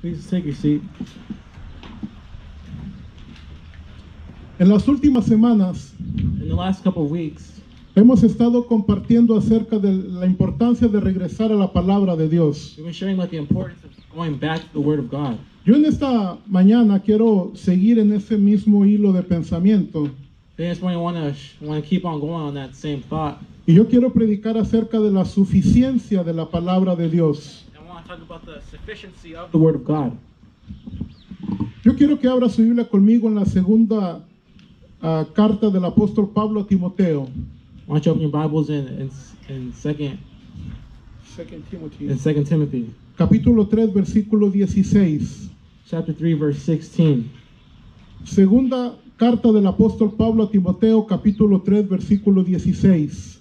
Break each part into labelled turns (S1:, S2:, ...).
S1: Please take your seat.
S2: En las últimas semanas
S1: In the last couple of weeks,
S2: hemos estado compartiendo acerca de la importancia de regresar a la palabra de Dios.
S1: we've been sharing about the importance of going back to the Word of God.
S2: Yo en esta mañana quiero seguir en ese mismo hilo de pensamiento
S1: This morning, I want to keep on going on that same thought.
S2: y yo quiero predicar acerca de la suficiencia de la palabra de Dios.
S1: I want to talk about the sufficiency of the Word of God.
S2: Yo quiero que abra su Biblia conmigo en la segunda carta del apóstol Pablo a Timoteo.
S1: Why don't you open your Bibles in Second Timothy,
S2: Capítulo 3, versículo 16.
S1: chapter 3, verse 16.
S2: Segunda carta del apóstol Pablo a Timoteo, capítulo 3, versículo 16.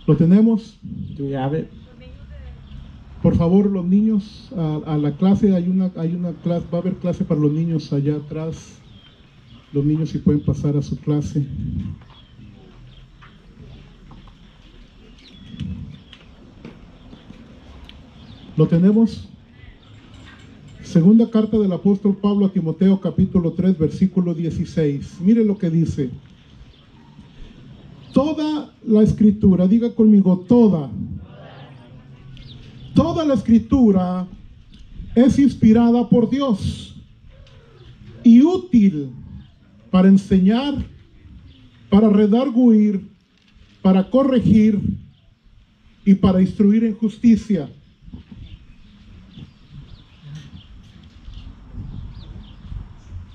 S2: ¿Lo tenemos?
S1: Do we have it?
S2: Por favor, los niños a la clase, hay una clase, va a haber clase para los niños allá atrás. Los niños si pueden pasar a su clase. ¿Lo tenemos? Segunda carta del apóstol Pablo a Timoteo, capítulo 3, versículo 16. Mire lo que dice. Toda la escritura, diga conmigo, toda la escritura es inspirada por Dios y útil para enseñar, para redarguir, para corregir y para instruir en justicia.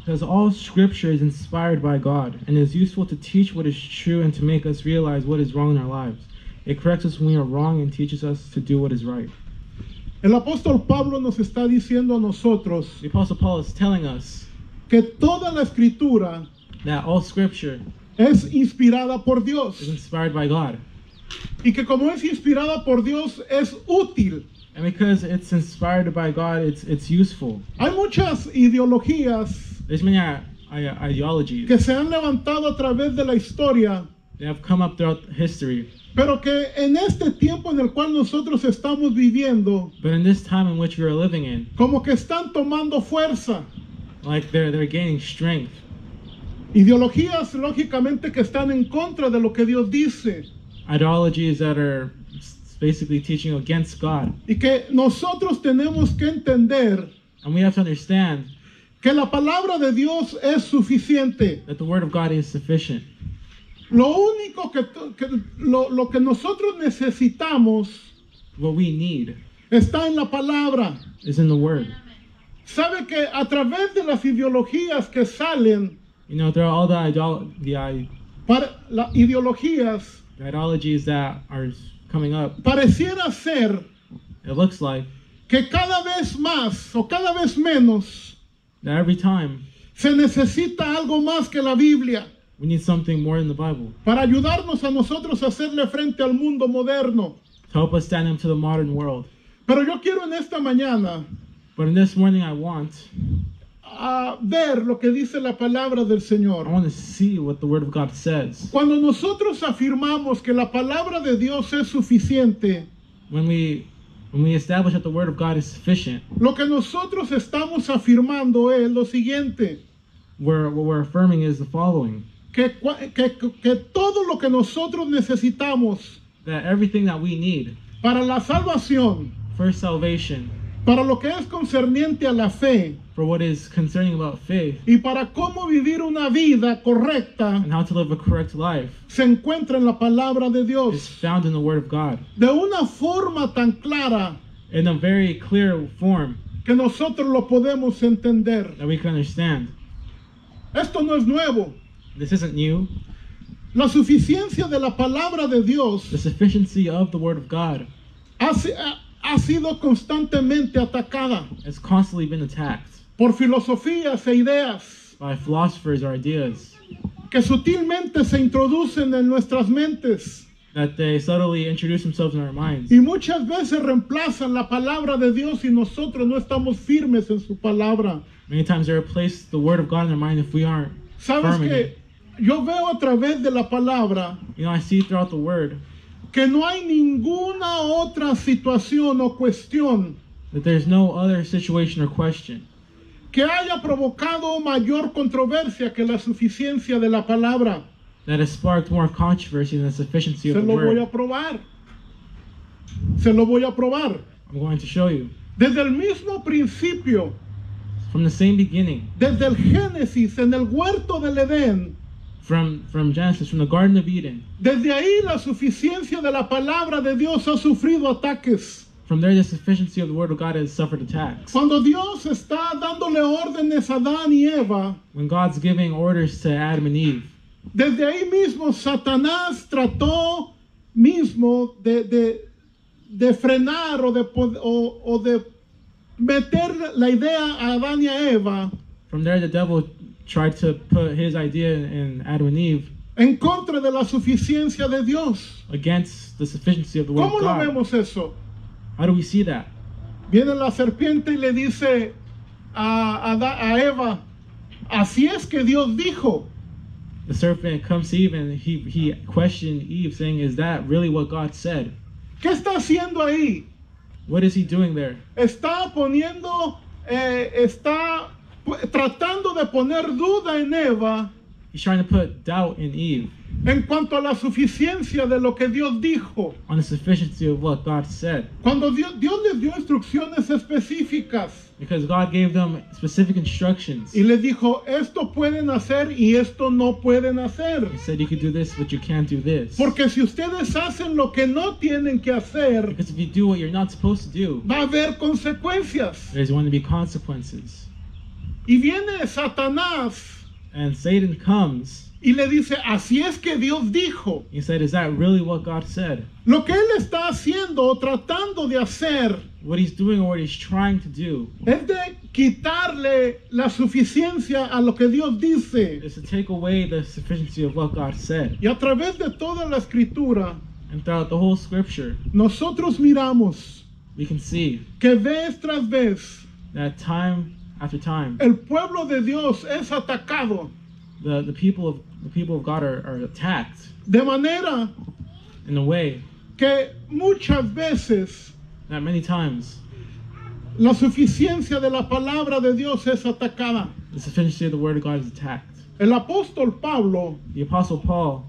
S1: Because all Scripture is inspired by God and is useful to teach what is true and to make us realize what is wrong in our lives. It corrects us when we are wrong and teaches us to do what is right.
S2: El apóstol Pablo nos está diciendo a nosotros
S1: The Apostle Paul is telling us
S2: que toda la escritura
S1: that all Scripture
S2: es inspirada por
S1: is
S2: Dios
S1: inspired by God.
S2: y que como es inspirada por Dios es útil.
S1: And because it's inspired by God, it's useful.
S2: Hay muchas ideologías
S1: There's many ideologies
S2: que se han levantado a través de la historia,
S1: that have come up throughout history.
S2: pero que en este tiempo en el cual nosotros estamos viviendo,
S1: But in this time in which we are living in,
S2: como que están tomando fuerza.
S1: like they're gaining strength.
S2: Ideologías, lógicamente, que están en contra de lo que Dios dice.
S1: Ideologies that are basically teaching against God.
S2: Y que nosotros tenemos que entender
S1: And we have to understand
S2: que la palabra de Dios es suficiente.
S1: that the Word of God is sufficient.
S2: Lo único lo que nosotros necesitamos
S1: What we need
S2: está en la palabra.
S1: is in the Word.
S2: Sabe que a través de las ideologías que salen,
S1: You know, there are all the
S2: ideologías,
S1: ideologies that are coming up.
S2: pareciera ser
S1: It looks like
S2: que cada vez más o cada vez menos
S1: that every time
S2: se necesita algo más que la Biblia
S1: we need something more than the Bible
S2: para ayudarnos a nosotros a hacerle frente al mundo moderno.
S1: to help us stand up to the modern world.
S2: Pero yo quiero en esta mañana
S1: But in this morning, I want
S2: ver lo que dice la palabra del Señor.
S1: to see what the Word of God says.
S2: Cuando nosotros afirmamos que la palabra de Dios es suficiente,
S1: When we establish that the Word of God is sufficient,
S2: lo que nosotros estamos afirmando es lo siguiente,
S1: what we're affirming is the following:
S2: que todo lo que nosotros necesitamos
S1: that everything that we need
S2: para la salvación,
S1: for salvation,
S2: para lo que es concerniente a la fe
S1: for what is concerning about faith,
S2: y para cómo vivir una vida correcta,
S1: and how to live a correct life,
S2: se encuentra en la palabra de
S1: is
S2: Dios
S1: found in the Word of God
S2: de una forma tan clara
S1: in a very clear form
S2: que nosotros lo podemos entender.
S1: that we can understand.
S2: Esto no es nuevo.
S1: This isn't new.
S2: La suficiencia de la palabra de Dios
S1: The sufficiency of the Word of God
S2: ha sido constantemente atacada
S1: has constantly been attacked
S2: por filosofías e ideas
S1: by philosophers or ideas
S2: que sutilmente se introducen en nuestras mentes
S1: that they subtly introduce themselves in our minds.
S2: y muchas veces reemplazan la palabra de Dios y nosotros no estamos firmes en su palabra.
S1: Many times they replace the Word of God in our mind if we aren't
S2: ¿Sabes
S1: firm in
S2: que
S1: it.
S2: yo veo a través de la palabra
S1: You know, I see throughout the Word
S2: que no hay ninguna otra situación o cuestión
S1: that there's no other situation or question
S2: que haya provocado mayor controversia que la suficiencia de la palabra.
S1: that has sparked more controversy than the sufficiency of
S2: Se
S1: the
S2: lo voy a
S1: word.
S2: probar. Se lo voy a probar.
S1: I'm going to show you.
S2: Desde el mismo principio,
S1: From the same beginning,
S2: desde el Génesis, en el huerto del Edén,
S1: from Genesis, from the Garden of Eden,
S2: desde ahí la suficiencia de la palabra de Dios ha sufrido ataques.
S1: from there the sufficiency of the word of God has suffered attacks.
S2: Cuando Dios está dándole órdenes a Adán y Eva,
S1: When God's giving orders to Adam and Eve,
S2: desde ahí mismo Satanás trató mismo de frenar o de meter la idea a Adán y a Eva
S1: from there the devil tried to put his idea in Adam and Eve
S2: en contra de la suficiencia de Dios.
S1: against the sufficiency of the word
S2: ¿Cómo
S1: of
S2: lo
S1: God.
S2: vemos eso?
S1: How do we see that?
S2: Viene la serpiente y le dice a Eva, así es que Dios dijo.
S1: The serpent comes to Eve and he questioned Eve, saying, "Is that really what God said?
S2: ¿Qué está haciendo ahí?
S1: What is he doing there?"
S2: Está tratando de poner duda en Eva
S1: He's trying to put doubt in Eve
S2: en cuanto a la suficiencia de lo que Dios dijo.
S1: on the sufficiency of what God said.
S2: Cuando Dios les dio instrucciones específicas
S1: Because God gave them specific instructions.
S2: y les dijo, esto pueden hacer y esto no pueden hacer.
S1: He said you could do this, but you can't do this.
S2: Porque si ustedes hacen lo que no tienen que hacer,
S1: Because if you do what you're not supposed to do,
S2: va a haber consecuencias.
S1: there's going to be consequences.
S2: Y viene Satanás
S1: And Satan comes.
S2: y le dice, así es que Dios dijo.
S1: He said, "Is that really what God said?"
S2: Lo que él está haciendo o tratando de hacer
S1: What he's doing or what he's trying to do
S2: es de quitarle la suficiencia a lo que Dios dice.
S1: is to take away the sufficiency of what God said.
S2: Y a través de toda la escritura,
S1: And throughout the whole scripture,
S2: nosotros miramos
S1: we can see
S2: que vez tras vez
S1: that time after time,
S2: el pueblo de Dios es atacado
S1: the people of God are attacked
S2: de manera
S1: in a way
S2: que muchas veces
S1: that many times
S2: la suficiencia de la palabra de Dios es atacada.
S1: the sufficiency of the word of God is attacked.
S2: El apóstol Pablo
S1: The Apostle Paul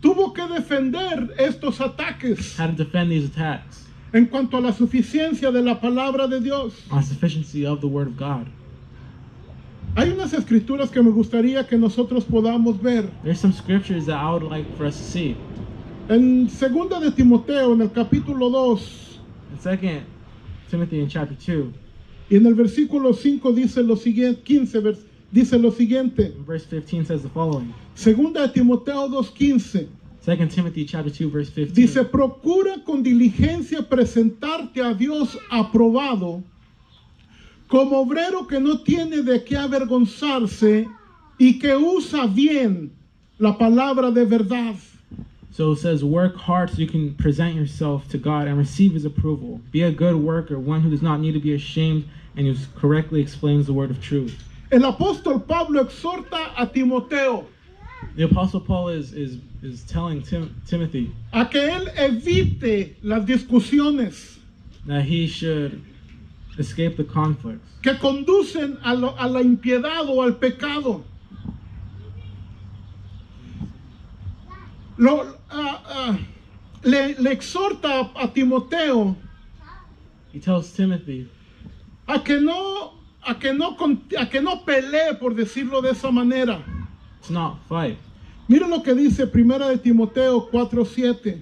S2: tuvo que defender estos ataques
S1: had to defend these attacks
S2: en cuanto a la suficiencia de la palabra de Dios.
S1: on sufficiency of the word of God.
S2: Hay unas escrituras que me gustaría que nosotros podamos ver.
S1: There's some scriptures that I would like for us to see.
S2: En 2 de Timoteo, en el capítulo 2,
S1: In 2 Timothy in chapter 2,
S2: y en el versículo 5 dice lo siguiente, 15 dice lo siguiente.
S1: verse 15 says the following.
S2: 2 de Timoteo 2:15
S1: 2 Timothy chapter 2 verse 15.
S2: dice, procura con diligencia presentarte a Dios aprobado, como obrero que no tiene de qué avergonzarse y que usa bien la palabra de verdad.
S1: So it says, work hard so you can present yourself to God and receive his approval. Be a good worker, one who does not need to be ashamed and who correctly explains the word of truth.
S2: El apóstol Pablo exhorta a Timoteo
S1: The Apostle Paul is telling Timothy
S2: a que él evite las discusiones
S1: that he should escape the conflicts
S2: que conducen a la impiedad o al pecado. Le exhorta a Timoteo
S1: He tells Timothy
S2: a que no pelee, por decirlo de esa manera.
S1: to not fight.
S2: Mira lo que dice 1 de Timoteo 4:7.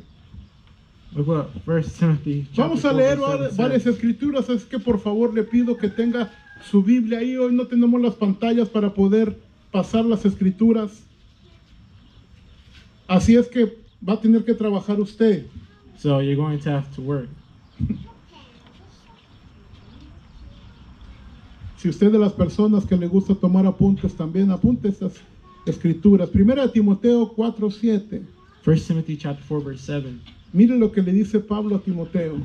S1: Look what 1 Timothy chapter
S2: Vamos a
S1: 4,
S2: leer
S1: verse 7
S2: varias
S1: says.
S2: escrituras, es que por favor le pido que tenga su Biblia ahí. Hoy no tenemos las pantallas para poder pasar las escrituras. Así es que va a tener que trabajar usted.
S1: So you're going to have to work.
S2: Si usted de las personas que le gusta tomar apuntes, también apunte estas escrituras. 1 de Timoteo 4:7.
S1: 1 Timothy chapter 4 verse 7.
S2: Mire lo que le dice Pablo a Timoteo.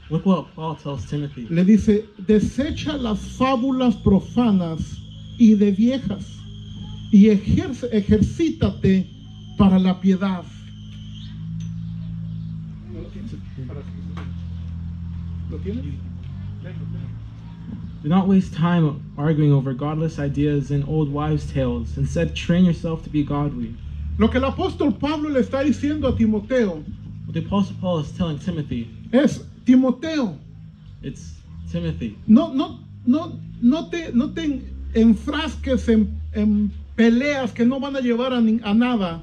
S1: Look what Paul tells Timothy.
S2: Le dice, desecha las fábulas profanas y de viejas y ejercítate para la piedad. ¿Lo tienes?
S1: Do not waste time arguing over godless ideas and old wives' tales. Instead, train yourself to be godly.
S2: Lo que el apóstol Pablo le está diciendo a Timoteo
S1: What the Apostle Paul is telling Timothy,
S2: es, Timoteo,
S1: it's Timothy.
S2: no te enfrasques en peleas que no van a llevar a nada.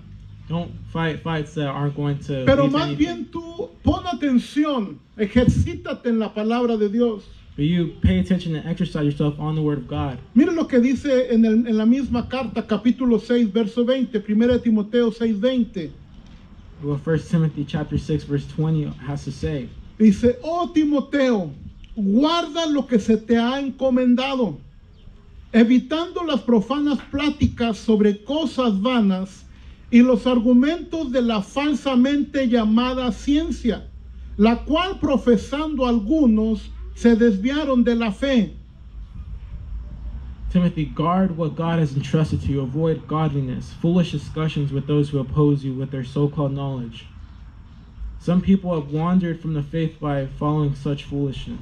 S1: Don't fight fights that aren't going to
S2: Pero
S1: lead to
S2: más
S1: anything.
S2: bien tú pon atención, ejercítate en la palabra de Dios.
S1: But you pay attention and exercise yourself on the Word of God.
S2: Mire lo que dice en la misma carta, capítulo 6, verso 20, 1 Timoteo 6, 20.
S1: What 1 Timothy chapter 6 verse 20 has to say.
S2: Dice, oh Timoteo, guarda lo que se te ha encomendado, evitando las profanas pláticas sobre cosas vanas y los argumentos de la falsamente llamada ciencia, la cual profesando algunos se desviaron de la fe.
S1: Timothy, guard what God has entrusted to you. Avoid godliness, foolish discussions with those who oppose you with their so-called knowledge. Some people have wandered from the faith by following such foolishness.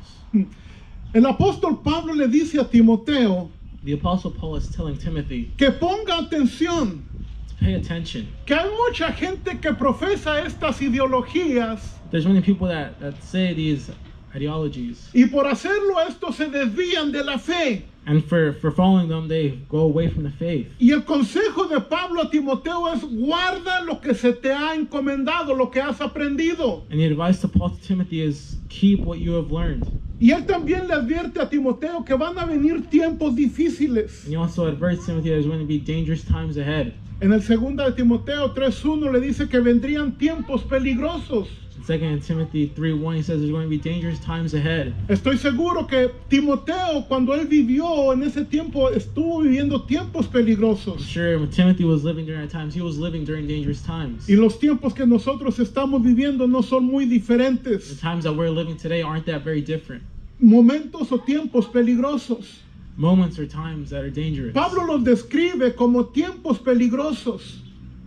S2: El apóstol Pablo le dice a Timoteo
S1: The Apostle Paul is telling Timothy
S2: que ponga atención,
S1: to pay attention.
S2: que hay mucha gente que profesa estas ideologías
S1: There's many people that say these ideologies,
S2: y por hacerlo esto se desvían de la fe.
S1: and for following them, they go away from the faith.
S2: Y el consejo de Pablo a Timoteo es guarda lo que se te ha encomendado, lo que has aprendido.
S1: And the advice to Paul to Timothy is keep what you have learned.
S2: Y él también le advierte a Timoteo que van a venir tiempos difíciles.
S1: And he also adverts Timothy there's going to be dangerous times ahead.
S2: En el 2 de Timoteo 3:1 le dice que vendrían tiempos peligrosos.
S1: In 2 Timothy 3:1, he says there's going to be dangerous times ahead.
S2: Estoy seguro que Timoteo, cuando él vivió en ese tiempo, estuvo viviendo tiempos
S1: I'm
S2: peligrosos.
S1: sure when Timothy was living during that times, he was living during dangerous times.
S2: Y los tiempos que nosotros estamos viviendo no son muy
S1: The
S2: diferentes.
S1: times that we're living today aren't that very different.
S2: Momentos o tiempos peligrosos.
S1: Moments or times that are dangerous.
S2: Pablo los describe como tiempos peligrosos.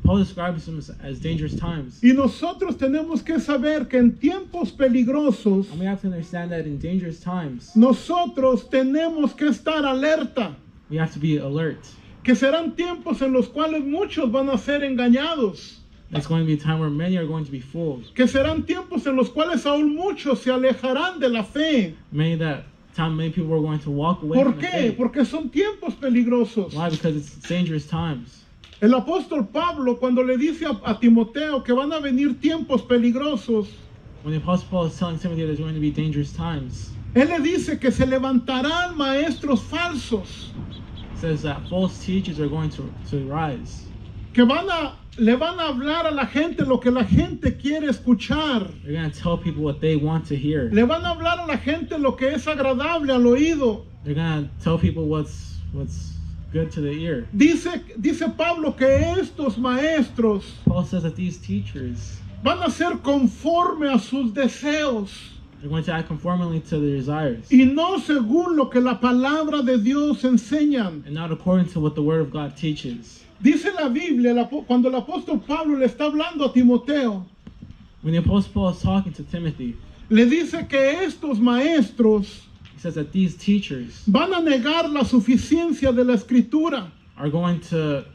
S1: Paul describes them as dangerous times.
S2: Y nosotros tenemos que saber que en tiempos peligrosos
S1: And we have to understand that in dangerous times,
S2: nosotros tenemos que estar alerta.
S1: we have to be alert.
S2: Que serán tiempos en los cuales muchos van a ser engañados.
S1: It's going to be a time where many are going to be fooled.
S2: Que serán tiempos en los cuales aún muchos se alejarán de la fe.
S1: Many people are going to walk away
S2: ¿Por
S1: from the
S2: qué?
S1: faith.
S2: Porque son tiempos peligrosos.
S1: Why? Because it's dangerous times.
S2: El apóstol Pablo, cuando le dice a Timoteo que van a venir tiempos peligrosos,
S1: When the Apostle Paul is telling Timothy there's going to be dangerous times,
S2: él le dice que se levantarán maestros falsos,
S1: it says that false teachers are going to rise.
S2: que le van a hablar a la gente lo que la gente quiere escuchar.
S1: They're going to tell people what they want to hear.
S2: Le van a hablar a la gente lo que es agradable al oído.
S1: They're going to tell people what's good to the ear.
S2: Dice Pablo que estos maestros
S1: Paul says that these teachers,
S2: van a ser conforme a sus deseos
S1: they're going to act conformably to their desires
S2: y no según lo que la palabra de Dios enseñan.
S1: and not according to what the Word of God teaches.
S2: Dice la Biblia, cuando el apóstol Pablo le está hablando a Timoteo,
S1: When the Apostle Paul is talking to Timothy,
S2: le dice que estos maestros
S1: he says that these teachers
S2: van a negar la suficiencia de la escritura.
S1: are going to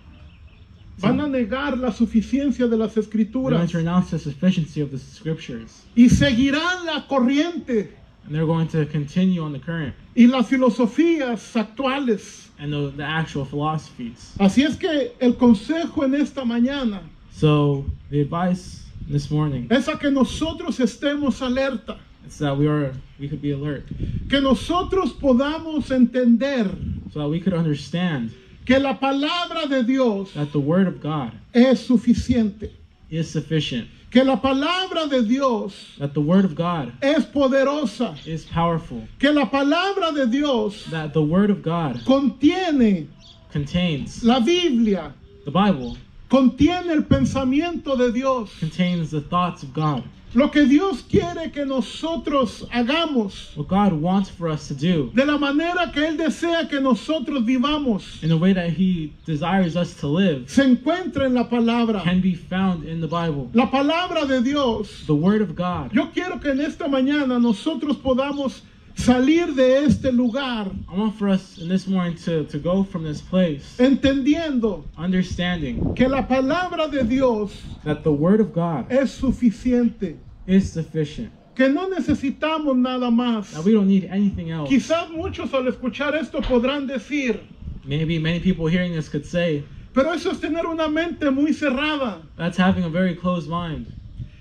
S2: Van a negar la suficiencia de las
S1: they're going
S2: escrituras
S1: to renounce the sufficiency of the scriptures,
S2: y seguirán la corriente
S1: and they're going to continue on the current
S2: y las filosofías actuales.
S1: and the actual philosophies.
S2: Así es que el consejo en esta mañana
S1: So the advice this morning
S2: es a que nosotros estemos alerta,
S1: is that we could be alert,
S2: que nosotros podamos entender
S1: so that we could understand
S2: que la palabra de Dios
S1: that the Word of God
S2: es suficiente,
S1: is sufficient,
S2: que la palabra de Dios
S1: that the Word of God
S2: es poderosa,
S1: is powerful,
S2: que la palabra de Dios
S1: that the Word of God
S2: contiene
S1: contains,
S2: la Biblia,
S1: the Bible
S2: contiene el pensamiento de Dios,
S1: contains the thoughts of God,
S2: lo que Dios quiere que nosotros hagamos,
S1: what God wants for us to do,
S2: de la manera que Él desea que nosotros vivamos,
S1: in the way that He desires us to live,
S2: se encuentra en la palabra.
S1: can be found in the Bible.
S2: La palabra de Dios.
S1: The Word of God.
S2: Yo quiero que en esta mañana nosotros podamos salir de este lugar
S1: I want for us in this morning to go from this place,
S2: entendiendo
S1: understanding
S2: que la palabra de Dios
S1: that the Word of God
S2: es suficiente,
S1: is sufficient,
S2: que no necesitamos nada más.
S1: that we don't need anything else.
S2: Quizás muchos al escuchar esto podrán decir,
S1: Maybe many people hearing this could say,
S2: pero eso es tener una mente muy cerrada.
S1: that's having a very closed mind.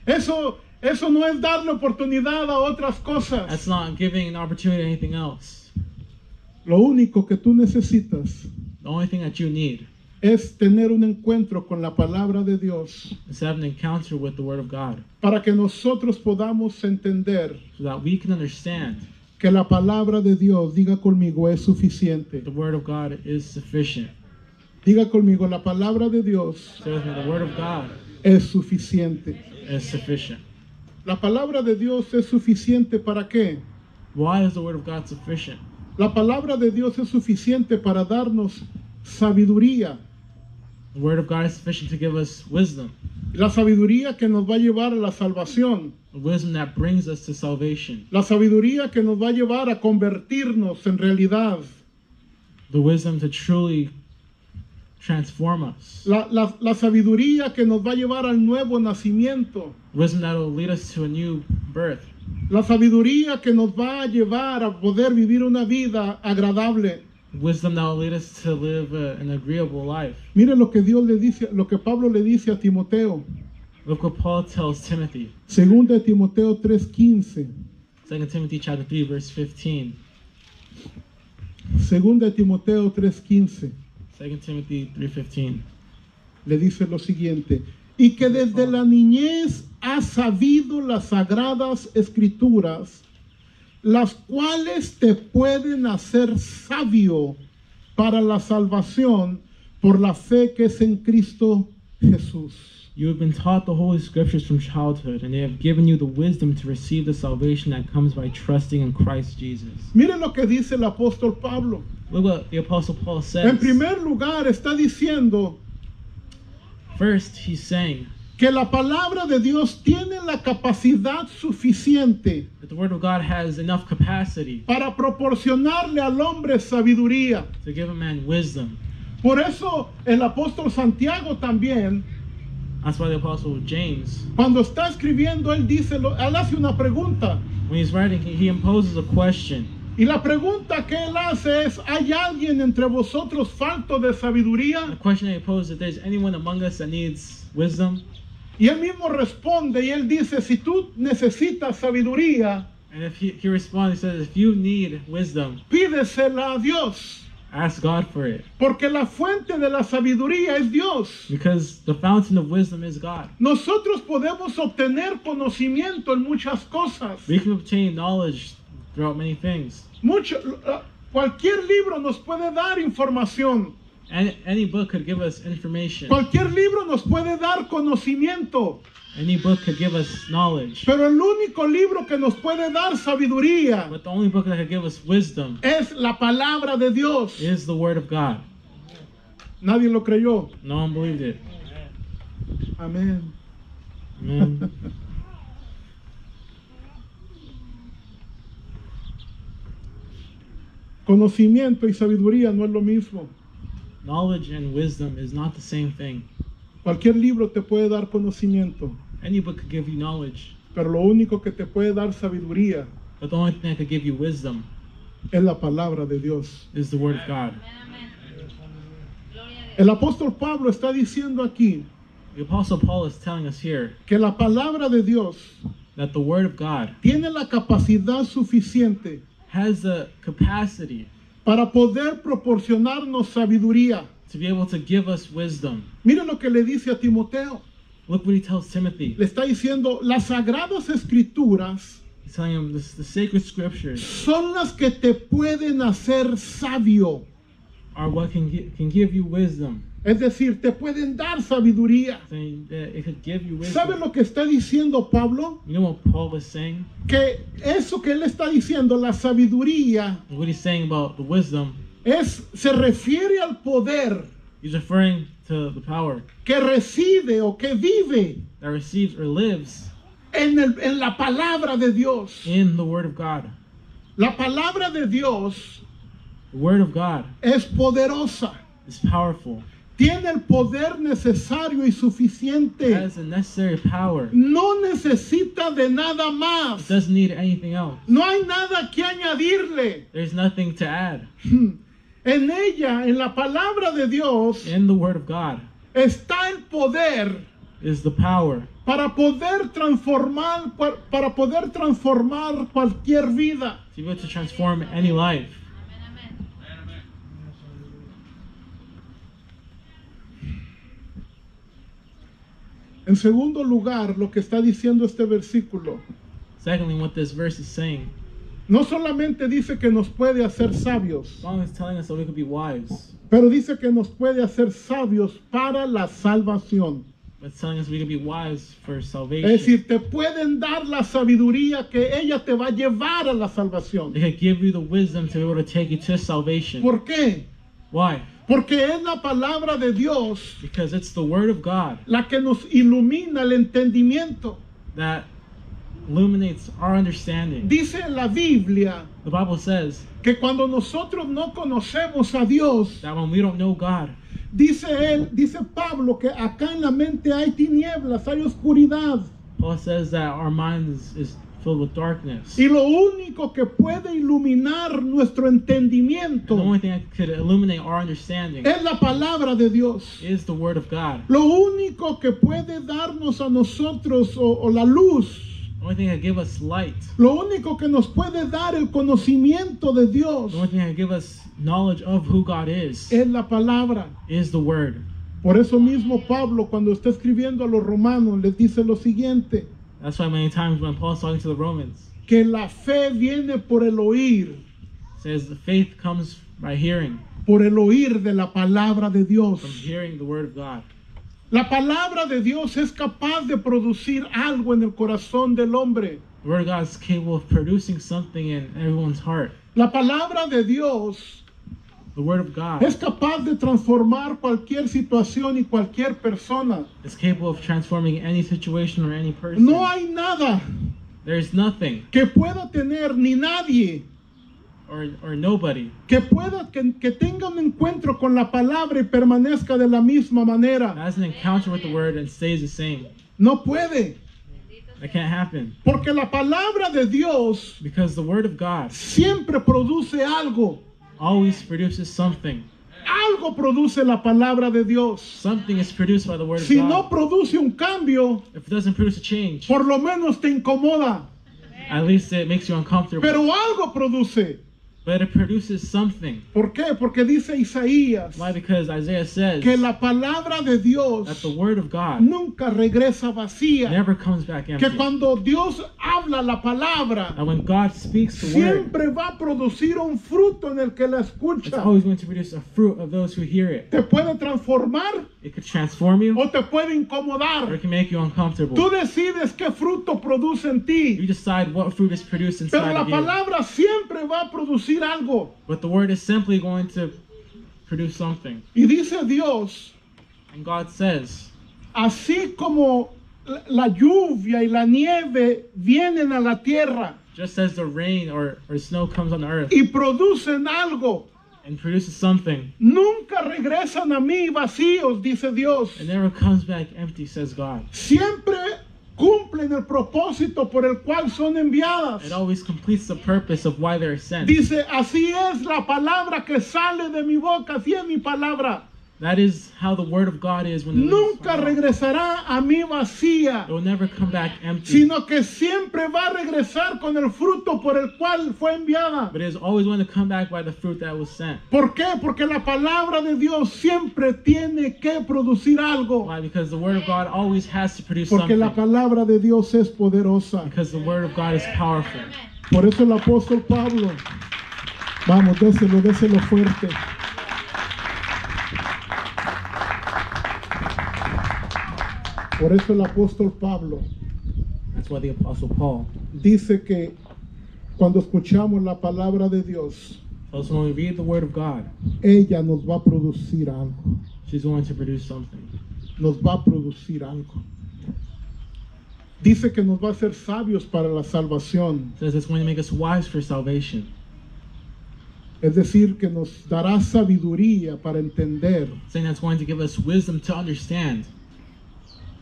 S2: Eso no es darle oportunidad a otras
S1: That's
S2: cosas.
S1: not giving an opportunity to anything else.
S2: Lo único que tú necesitas
S1: The only thing that you need
S2: es tener un encuentro con la palabra de Dios
S1: is to have an encounter with the Word of God,
S2: para que nosotros podamos entender
S1: so that we can understand
S2: que la palabra de Dios, diga conmigo, es suficiente.
S1: the Word of God is sufficient.
S2: Diga conmigo, la palabra de Dios
S1: So with me, the Word of God
S2: es suficiente.
S1: is sufficient.
S2: La palabra de Dios es suficiente ¿para qué?
S1: Why is the Word of God sufficient?
S2: La palabra de Dios es suficiente para darnos sabiduría.
S1: The Word of God is sufficient to give us wisdom,
S2: La sabiduría que nos va a llevar a la salvación.
S1: the wisdom that brings us to salvation,
S2: La sabiduría que nos va a llevar a convertirnos en realidad.
S1: the wisdom to truly transform us,
S2: La sabiduría que nos va a llevar al nuevo nacimiento.
S1: wisdom that will lead us to a new birth,
S2: La sabiduría que nos va a llevar a poder vivir una vida agradable.
S1: wisdom that will lead us to live an agreeable life.
S2: Mire lo que Dios le dice, lo que Pablo le dice a Timoteo.
S1: Look what Paul tells Timothy,
S2: Segunda de Timoteo 3:15.
S1: 2 Timothy chapter 3, verse 15.
S2: Segunda de Timoteo 3:15.
S1: 2 Timothy 3:15.
S2: Le dice lo siguiente: y que desde la niñez has sabido las sagradas escrituras, las cuales te pueden hacer sabio para la salvación por la fe que es en Cristo Jesús.
S1: You have been taught the Holy Scriptures from childhood, and they have given you the wisdom to receive the salvation that comes by trusting in Christ Jesus.
S2: Mire lo que dice el apóstol Pablo.
S1: Look what the Apostle Paul
S2: En
S1: says.
S2: primer lugar está diciendo
S1: First, he's saying
S2: que la palabra de Dios tiene la capacidad suficiente
S1: that the Word of God has enough capacity
S2: para proporcionarle al hombre sabiduría.
S1: to give a man wisdom.
S2: Por eso el apóstol Santiago también,
S1: That's why the Apostle James,
S2: cuando está escribiendo, él hace una pregunta.
S1: when he's writing, he imposes a question.
S2: Y la pregunta que él hace es: ¿hay alguien entre vosotros falto de
S1: The
S2: sabiduría?
S1: question that he poses, if there's anyone among us that needs wisdom,
S2: Y él mismo responde y él dice: si tú necesitas sabiduría,
S1: and if he responds, he says, if you need wisdom,
S2: pídesela a Dios.
S1: ask God for it.
S2: Porque la fuente de la sabiduría es Dios.
S1: Because the fountain of wisdom is God.
S2: Nosotros podemos obtener conocimiento en muchas cosas.
S1: We can obtain knowledge throughout many things.
S2: Cualquier libro nos puede dar información.
S1: Any book could give us information.
S2: Cualquier libro nos puede dar conocimiento.
S1: Any book could give us knowledge.
S2: Pero el único libro que nos puede dar sabiduría
S1: But the only book that could give us wisdom
S2: es la palabra de Dios.
S1: is the Word of God.
S2: Nadie lo creyó.
S1: No one believed it.
S2: Amén.
S1: Amen.
S2: Conocimiento y sabiduría no es lo mismo.
S1: Knowledge and wisdom is not the same thing.
S2: Cualquier libro te puede dar conocimiento,
S1: Any book could give you knowledge,
S2: pero lo único que te puede dar sabiduría
S1: but the only thing that could give you wisdom
S2: es la palabra de Dios.
S1: is the Word of God.
S2: El apóstol Pablo está diciendo aquí
S1: The Apostle Paul is telling us here
S2: que la palabra de Dios
S1: that the Word of God
S2: tiene la capacidad suficiente
S1: has the capacity
S2: para poder proporcionarnos sabiduría.
S1: to be able to give us wisdom.
S2: Mire lo que le dice a Timoteo.
S1: Look what he tells Timothy.
S2: Le está diciendo: las sagradas escrituras
S1: He's telling him this, the sacred scriptures
S2: son las que te pueden hacer sabio.
S1: are what can give you wisdom.
S2: Es decir, te pueden dar sabiduría.
S1: Saying that it could give you wisdom.
S2: ¿Sabe lo que está diciendo Pablo?
S1: You know what Paul is saying?
S2: Que eso que él está diciendo, la sabiduría,
S1: What he's saying about the wisdom,
S2: se refiere al poder
S1: he's referring to the power
S2: que reside o que vive
S1: that receives or lives
S2: en la palabra de Dios.
S1: in the Word of God.
S2: La palabra de Dios
S1: The Word of God
S2: es poderosa.
S1: is powerful.
S2: Tiene el poder necesario y
S1: It
S2: suficiente.
S1: has the necessary power.
S2: No necesita de nada
S1: It
S2: más.
S1: doesn't need anything else.
S2: No hay nada que añadirle.
S1: There's nothing to add.
S2: En ella, en la palabra de Dios,
S1: In the Word of God
S2: está el poder
S1: is the power
S2: para poder transformar cualquier vida.
S1: to be able to transform any life.
S2: En segundo lugar, lo que está diciendo este versículo,
S1: Secondly, what this verse is saying,
S2: no solamente dice que nos puede hacer sabios,
S1: the song is telling us that we could be wise,
S2: pero dice que nos puede hacer sabios para la salvación.
S1: but it's telling us we could be wise for
S2: Es
S1: salvation.
S2: decir, te pueden dar la sabiduría que ella te va a llevar a la salvación.
S1: They could give you the wisdom to be able to take you to salvation.
S2: ¿Por qué?
S1: Why?
S2: Porque es la palabra de Dios
S1: Because it's the Word of God
S2: la que nos ilumina el entendimiento.
S1: that illuminates our understanding.
S2: Dice en la Biblia
S1: The Bible says
S2: que cuando nosotros no conocemos a Dios,
S1: that when we don't know God,
S2: dice Pablo que acá en la mente hay tinieblas, hay oscuridad.
S1: Paul says that our mind is filled with darkness.
S2: Y lo único que puede iluminar nuestro
S1: And the
S2: entendimiento
S1: only thing that could illuminate our understanding
S2: es la palabra de Dios.
S1: is the Word of God.
S2: Lo único que puede darnos a nosotros o la luz,
S1: The only thing that give us light,
S2: lo único que nos puede dar el conocimiento de Dios
S1: the only thing that give us knowledge of who God is
S2: la palabra.
S1: is the Word.
S2: Por eso mismo Pablo, cuando está escribiendo a los romanos, les dice lo siguiente,
S1: That's why many times when Paul's talking to the Romans,
S2: que la fe viene por el oír,
S1: says the faith comes by hearing,
S2: por el oír de la palabra de Dios.
S1: from hearing the Word of God.
S2: La palabra de Dios es capaz de producir algo en el corazón del hombre.
S1: The Word of God is capable of producing something in everyone's heart.
S2: La palabra de Dios
S1: The Word of God
S2: es capaz de transformar cualquier situación y cualquier persona.
S1: is capable of transforming any situation or any person.
S2: No hay nada
S1: There's nothing
S2: que pueda tener ni nadie
S1: or nobody
S2: que tenga un encuentro con la palabra y permanezca de la misma
S1: that
S2: manera.
S1: has an encounter with the Word and stays the same.
S2: No puede,
S1: That can't happen.
S2: porque la palabra de Dios
S1: Because the Word of God
S2: siempre produce algo.
S1: always produces something.
S2: Algo produce la palabra de Dios.
S1: Something is produced by the Word of
S2: Si no
S1: God.
S2: produce un cambio,
S1: If it doesn't produce a change,
S2: por lo menos te incomoda,
S1: at least it makes you uncomfortable.
S2: pero algo produce.
S1: But it produces something.
S2: ¿Por qué? Porque dice Isaías
S1: Why? Because Isaiah says
S2: que la palabra de
S1: that
S2: Dios
S1: the Word of God
S2: nunca regresa vacía.
S1: never comes back
S2: Que
S1: empty.
S2: cuando Dios habla la palabra,
S1: And when God speaks the Word,
S2: siempre va a producir un fruto en el que la
S1: it's
S2: escucha.
S1: always going to produce a fruit of those who hear it.
S2: Te puede transformar
S1: It could transform you
S2: o te puede
S1: or
S2: incomodar.
S1: it can make you uncomfortable.
S2: Tú decides qué fruto produce en
S1: You
S2: ti.
S1: decide what fruit is produced
S2: Pero
S1: inside
S2: la
S1: of you.
S2: palabra siempre va a producir algo.
S1: But the Word is simply going to produce something.
S2: Y dice Dios,
S1: And God says,
S2: así como la lluvia y la nieve vienen a la tierra
S1: just as the rain or snow comes on the earth
S2: y producen algo,
S1: and produces something,
S2: nunca regresan a mí vacíos, dice Dios.
S1: it never comes back empty, says God.
S2: Siempre cumplen el propósito por el cual son enviadas.
S1: It always completes the purpose of why they're sent.
S2: Dice, así es la palabra que sale de mi boca, así es mi palabra.
S1: That is how the Word of God is when it leaves
S2: Nunca
S1: from God.
S2: regresará a mí vacía,
S1: It will never come back empty,
S2: sino que siempre va a regresar con el fruto por el cual fue enviada.
S1: but it is always going to come back by the fruit that was sent.
S2: ¿Por qué? Porque la palabra de Dios siempre tiene que producir algo.
S1: Why? Because the Word of God always has to produce
S2: Porque la
S1: something.
S2: palabra de Dios es poderosa.
S1: Because the Word of God is powerful.
S2: Por eso el apóstol Pablo, vamos, déselo fuerte. Por eso el apóstol Pablo
S1: That's why the Apostle Paul
S2: dice que cuando escuchamos la palabra de Dios,
S1: tells us when we read the Word of God,
S2: ella nos va a producir algo.
S1: she's going to produce something.
S2: Nos va a producir algo. Dice que nos va a hacer sabios para la salvación.
S1: It says it's going to make us wise for salvation.
S2: Es decir, que nos dará sabiduría para entender
S1: Saying that's going to give us wisdom to understand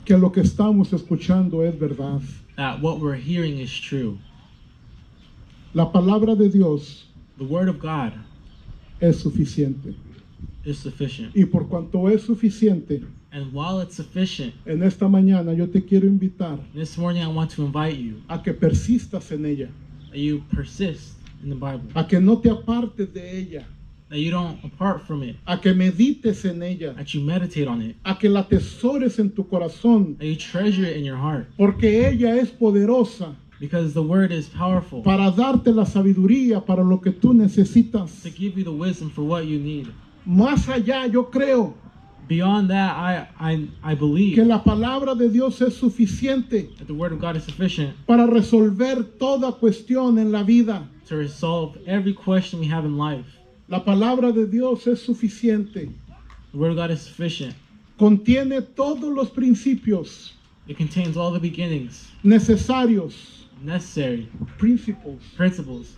S2: que lo que estamos escuchando es verdad.
S1: that what we're hearing is true.
S2: La palabra de Dios
S1: The Word of God
S2: es suficiente.
S1: is sufficient.
S2: Y por cuanto es suficiente,
S1: And while it's sufficient,
S2: en esta mañana yo te quiero invitar
S1: this morning I want to invite you
S2: a que persistas en ella,
S1: that you persist in the Bible,
S2: a que no te apartes de ella,
S1: that you don't apart from it,
S2: a que medites en ella,
S1: that you meditate on it,
S2: a que la atesores en tu corazón,
S1: that you treasure it in your heart,
S2: porque ella es poderosa
S1: because the Word is powerful
S2: para darte la sabiduría para lo que tú necesitas.
S1: to give you the wisdom for what you need.
S2: Más allá, yo creo
S1: Beyond that, I believe
S2: que la palabra de Dios es suficiente
S1: that the Word of God is sufficient
S2: para resolver toda cuestión en la vida.
S1: to resolve every question we have in life.
S2: La palabra de Dios es suficiente.
S1: The Word of God is sufficient.
S2: Contiene todos los principios
S1: It contains all the beginnings,
S2: necesarios,
S1: necessary,
S2: principios.
S1: principles.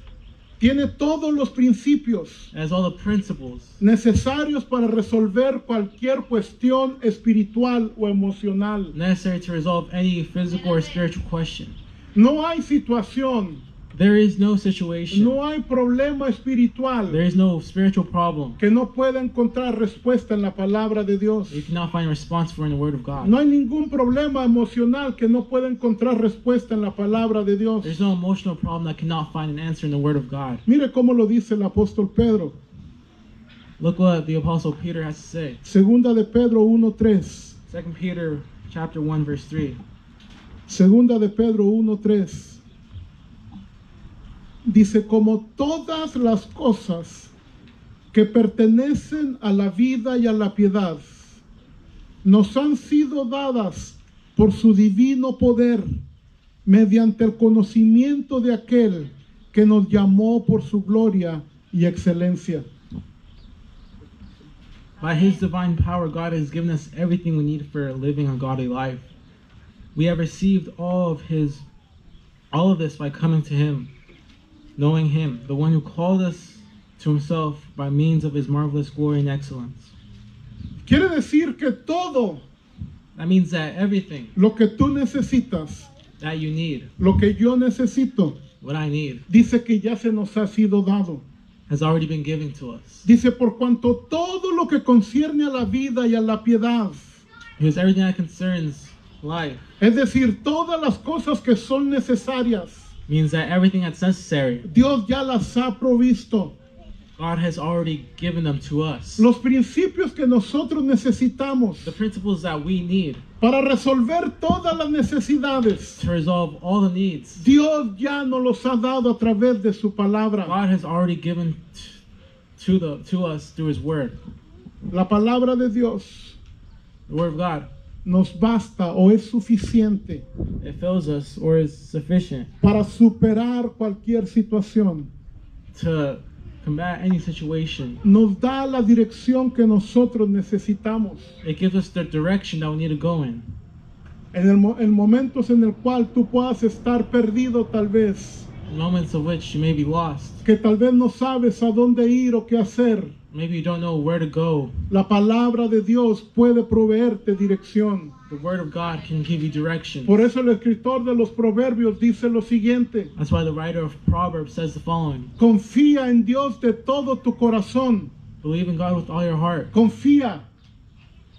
S2: Tiene todos los principios
S1: It has all the principles
S2: necesarios para resolver cualquier cuestión espiritual o emocional.
S1: necessary to resolve any physical or spiritual question.
S2: No hay situación,
S1: There is no situation,
S2: no hay problema espiritual
S1: there is no spiritual problem
S2: que no pueda encontrar respuesta en la palabra de Dios.
S1: you cannot find a response for in the Word of God.
S2: No hay ningún problema emocional que no pueda encontrar respuesta en la palabra de Dios.
S1: There's no emotional problem that cannot find an answer in the Word of God.
S2: Mire cómo lo dice el apóstol Pedro.
S1: Look what the Apostle Peter has to say.
S2: Segunda de Pedro 1:3.
S1: 2 Peter chapter 1 verse 3.
S2: Segunda de Pedro 1:3. Dice, como todas las cosas que pertenecen a la vida y a la piedad nos han sido dadas por su divino poder mediante el conocimiento de aquel que nos llamó por su gloria y excelencia.
S1: By His divine power, God has given us everything we need for living a godly life. We have received all of this by coming to Him, knowing Him, the one who called us to Himself by means of His marvelous glory and excellence.
S2: Quiere decir que todo
S1: That means that everything
S2: lo que tú necesitas,
S1: that you need,
S2: lo que yo necesito,
S1: what I need,
S2: dice que ya se nos ha sido dado.
S1: has already been given to us.
S2: Dice, por cuanto todo lo que concierne a la vida y a la piedad,
S1: Because everything that concerns life
S2: es decir, todas las cosas que son necesarias,
S1: means that everything that's necessary,
S2: Dios ya las ha provisto.
S1: God has already given them to us.
S2: Los principios que nosotros necesitamos
S1: The principles that we need
S2: para resolver todas las necesidades,
S1: to resolve all the needs,
S2: Dios ya nos los ha dado a través de su palabra.
S1: God has already given to us through His Word.
S2: La palabra de Dios
S1: The Word of God,
S2: nos basta o es suficiente
S1: it fills us or is sufficient
S2: para superar cualquier situación.
S1: to combat any situation.
S2: Nos da la dirección que nosotros necesitamos.
S1: It gives us the direction that we need to go in.
S2: En momentos en el cual tú puedas estar perdido tal vez,
S1: In moments of which you may be lost,
S2: que tal vez no sabes a dónde ir o qué hacer,
S1: maybe you don't know where to go.
S2: la palabra de Dios puede proveerte dirección.
S1: The Word of God can give you direction.
S2: Por eso el escritor de los Proverbios dice lo siguiente:
S1: That's why the writer of Proverbs says the following:
S2: confía en Dios de todo tu corazón.
S1: Believe in God with all your heart.
S2: Confía,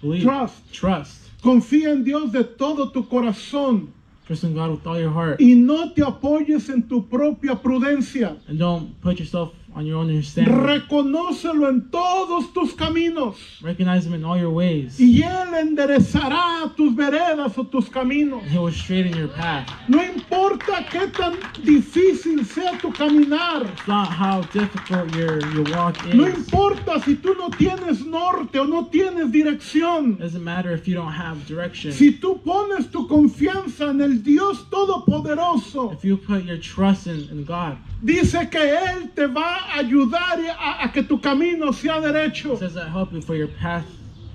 S1: Believe.
S2: Trust. Confía en Dios de todo tu corazón
S1: Trust in God with all your heart.
S2: y no te apoyes en tu propia prudencia.
S1: And don't put yourself on your own understanding.
S2: Reconócelo en todos tus caminos.
S1: Recognize him in all your ways.
S2: Y Él enderezará tus veredas o tus caminos.
S1: And he will straighten your path.
S2: No importa qué tan difícil sea tu caminar.
S1: It's not how difficult your walk
S2: No
S1: is.
S2: importa si tú no tienes norte o no tienes dirección.
S1: It doesn't matter if you don't have direction.
S2: Si tú pones tu confianza en el Dios Todopoderoso,
S1: If you put your trust in God,
S2: dice que Él te va a ayudar a que tu camino sea
S1: it
S2: derecho.
S1: says that help you for your path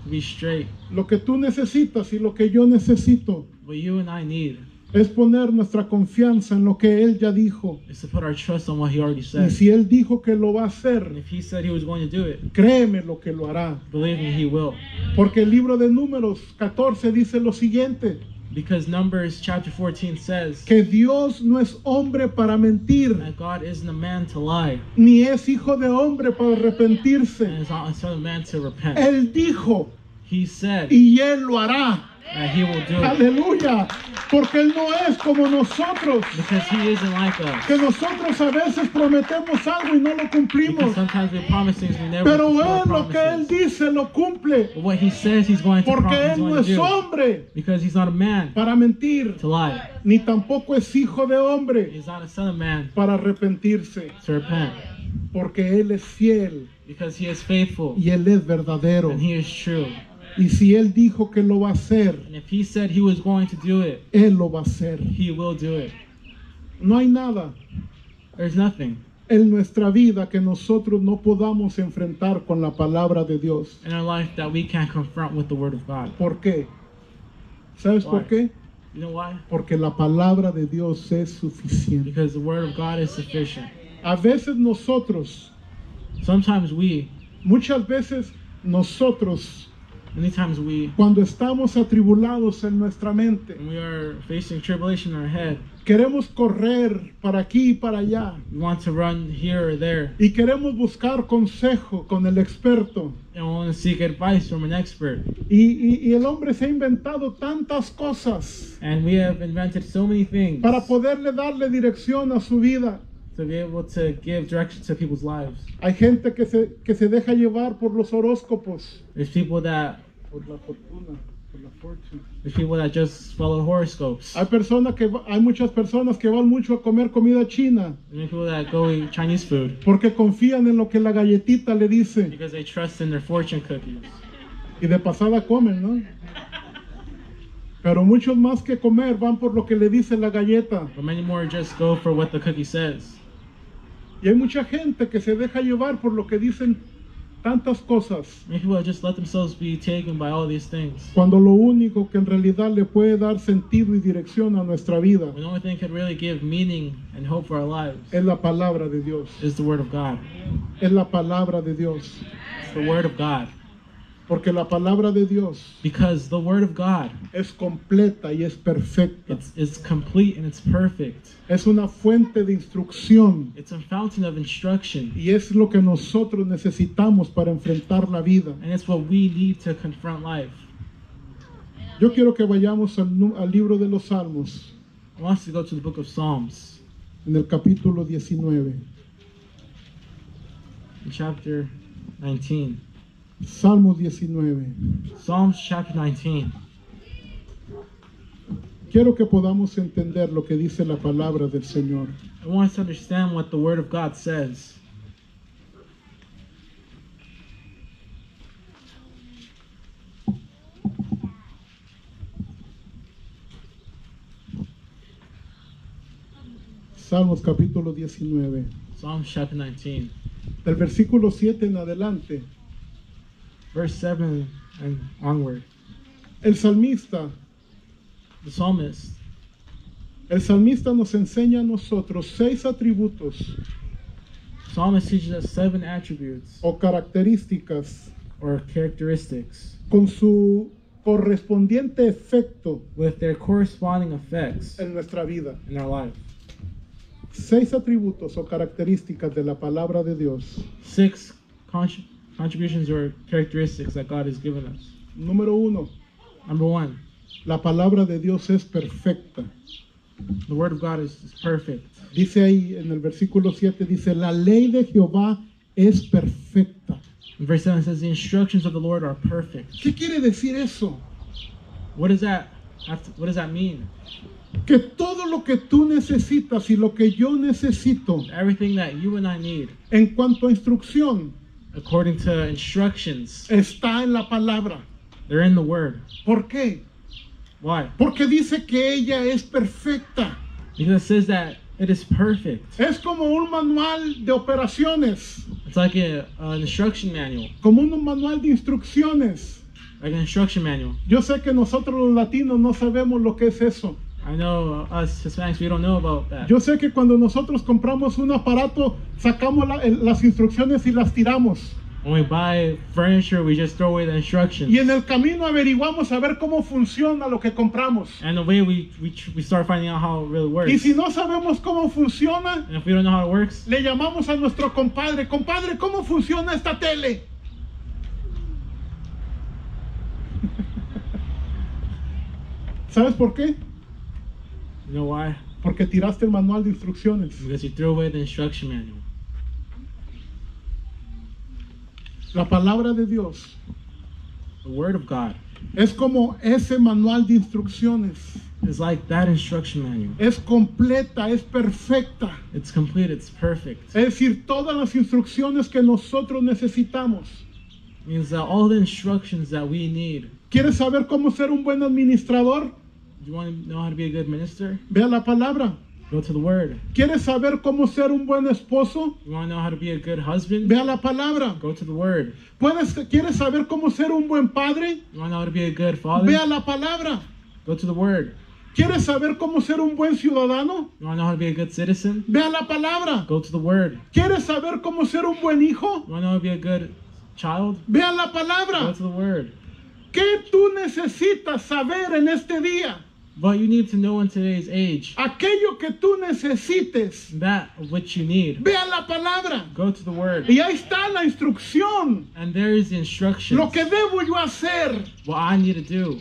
S1: to be straight.
S2: Lo que tú necesitas y lo que yo necesito
S1: What you and I need
S2: es poner nuestra confianza en lo que Él ya dijo.
S1: is to put our trust on what he already
S2: Y
S1: said.
S2: si Él dijo que lo va a
S1: And
S2: hacer,
S1: if he said he was going to do it,
S2: créeme lo que lo hará.
S1: believe me, he will.
S2: Porque el libro de Números 14 dice lo siguiente,
S1: Because Numbers chapter 14 says
S2: que Dios no es hombre para mentir,
S1: that God isn't a man to lie,
S2: ni es hijo de hombre para
S1: and
S2: arrepentirse.
S1: is not a son of man to repent.
S2: Él dijo
S1: He said
S2: y Él lo hará.
S1: that he will do it.
S2: Aleluya. Porque Él no es como nosotros,
S1: Because he isn't like us.
S2: que nosotros a veces prometemos algo y no lo
S1: Because
S2: cumplimos.
S1: sometimes we promise things we never
S2: Pero
S1: fulfill our
S2: Él lo que Él
S1: promises.
S2: dice lo cumple.
S1: But what he says he's going to
S2: Porque
S1: promise, he's
S2: Él no
S1: going to
S2: es
S1: do.
S2: hombre
S1: Because he's not a man
S2: para mentir,
S1: to lie.
S2: ni tampoco es hijo de hombre
S1: He's not a son of man
S2: para arrepentirse.
S1: to repent.
S2: Porque Él es fiel
S1: Because he is faithful
S2: y Él es verdadero.
S1: and he is true.
S2: Y si Él dijo que lo va a hacer,
S1: And if he said he was going to do it,
S2: Él lo va a hacer.
S1: he will do it.
S2: No hay nada
S1: There's nothing
S2: en nuestra vida que nosotros no podamos enfrentar con la palabra de Dios.
S1: in our life that we can't confront with the word of God.
S2: ¿Por qué? ¿Sabes
S1: Why?
S2: por qué?
S1: You know why?
S2: Porque la palabra de Dios es suficiente.
S1: Because the word of God is sufficient.
S2: A veces nosotros,
S1: Sometimes we,
S2: muchas veces nosotros,
S1: many times we,
S2: cuando estamos atribulados en nuestra mente,
S1: when we are facing tribulation in our head,
S2: queremos correr para aquí y para allá
S1: we want to run here or there,
S2: y queremos buscar consejo con el experto.
S1: and we want to seek advice from an expert.
S2: Y el hombre se ha inventado tantas cosas
S1: And we have invented so many things
S2: para poderle darle dirección a su vida.
S1: to be able to give direction to people's lives.
S2: Hay gente que se deja llevar por los horóscopos,
S1: There's people that
S2: por la fortuna, por la fortune.
S1: There's people that just follow horoscopes.
S2: Hay muchas personas que van mucho a comer comida china
S1: There's people that go eat Chinese food
S2: porque confían en lo que la galletita le dice
S1: because they trust in their fortune cookies.
S2: y de pasada comen, ¿no? Pero muchos más que comer van por lo que le dice la galleta.
S1: But many more just go for what the cookie says.
S2: Y hay mucha gente que se deja llevar por lo que dicen tantas cosas,
S1: Many people just let themselves be taken by all these things.
S2: cuando lo único que en realidad le puede dar sentido y dirección a nuestra vida
S1: When the only thing that can really give meaning and hope for our lives
S2: es la palabra de Dios.
S1: is the word of God.
S2: Es la palabra de Dios.
S1: It's the word of God.
S2: Porque la palabra de Dios
S1: Because the word of God,
S2: es completa y es perfecta.
S1: it's complete and it's perfect.
S2: Es una fuente de instrucción
S1: It's a fountain of instruction.
S2: y es lo que nosotros necesitamos para enfrentar la vida.
S1: And it's what we need to confront life.
S2: Yo quiero que vayamos al libro de los Salmos,
S1: I want us to go to the book of Psalms,
S2: en el capítulo 19.
S1: in chapter 19.
S2: Salmos 19.
S1: Psalms chapter 19.
S2: Quiero que podamos entender lo que dice la palabra del Señor.
S1: I want us to understand what the word of God says.
S2: Salmos capítulo 19.
S1: Psalms chapter 19.
S2: Del versículo 7 en adelante,
S1: Verse 7 and onward.
S2: el salmista
S1: The psalmist
S2: nos enseña a nosotros 6 atributos
S1: Psalmist teaches us 7 attributes
S2: o características
S1: or characteristics
S2: con su correspondiente efecto
S1: with their corresponding effects
S2: en nuestra vida.
S1: in our life.
S2: 6 atributos o características de la palabra de Dios.
S1: 6 contributions or characteristics that God has given us.
S2: Número 1,
S1: Number 1,
S2: la palabra de Dios es perfecta.
S1: The word of God is perfect.
S2: Dice ahí en el versículo 7, dice, la ley de Jehová es perfecta.
S1: In verse 7 it says, the instructions of the Lord are perfect.
S2: ¿Qué quiere decir eso?
S1: What does that mean?
S2: Que todo lo que tú necesitas y lo que yo necesito
S1: Everything that you and I need,
S2: en cuanto a instrucción,
S1: according to instructions,
S2: está en la palabra.
S1: they're in the word.
S2: ¿Por qué?
S1: Why?
S2: Porque dice que ella es perfecta.
S1: Because it says that it is perfect.
S2: Es como un manual de operaciones,
S1: It's like an instruction manual,
S2: como un manual de instrucciones.
S1: like an instruction manual.
S2: Yo sé que nosotros los latinos no sabemos lo que es eso.
S1: I know us Hispanics, we don't know about that.
S2: Yo sé que cuando nosotros compramos un aparato, sacamos las instrucciones y las tiramos.
S1: When we buy furniture, we just throw away the instructions.
S2: Y en el camino averiguamos a ver cómo funciona lo que compramos.
S1: And the way we start finding out how it really works.
S2: Y si no sabemos cómo funciona,
S1: And if we don't know how it works,
S2: le llamamos a nuestro compadre, compadre, ¿cómo funciona esta tele? ¿Sabes por qué?
S1: you know why?
S2: Porque tiraste el manual de instrucciones.
S1: Because you threw away the instruction manual.
S2: La palabra de Dios
S1: The word of God
S2: es como ese manual de instrucciones.
S1: is like that instruction manual.
S2: Es completa, es perfecta.
S1: It's complete, it's perfect.
S2: Es decir, todas las instrucciones que nosotros necesitamos.
S1: It means that all the instructions that we need.
S2: ¿Quieres saber cómo ser un buen administrador?
S1: You want to know how to be a good minister?
S2: Vea la palabra.
S1: Go to the word.
S2: ¿Quieres saber cómo ser un buen esposo?
S1: You want to know how to be a good husband?
S2: Vea la palabra.
S1: Go to the word.
S2: ¿Quieres saber cómo ser un buen padre?
S1: You want to know how to be a good father?
S2: Vea la palabra.
S1: Go to the word.
S2: ¿Quieres saber cómo ser un buen ciudadano?
S1: You want to know how to be a good citizen?
S2: Vea la palabra.
S1: Go to the word.
S2: ¿Quieres saber cómo ser un buen hijo?
S1: You want to know how to be a good child?
S2: Vea la
S1: Go
S2: palabra.
S1: to the word.
S2: ¿Qué tú necesitas saber en este día?
S1: But you need to know in today's age
S2: Aquello que tú necesites.
S1: that of which you need.
S2: Vea la palabra.
S1: Go to the word.
S2: Y ahí está la instrucción.
S1: And there is the instructions.
S2: Lo que debo yo hacer.
S1: What I need to do.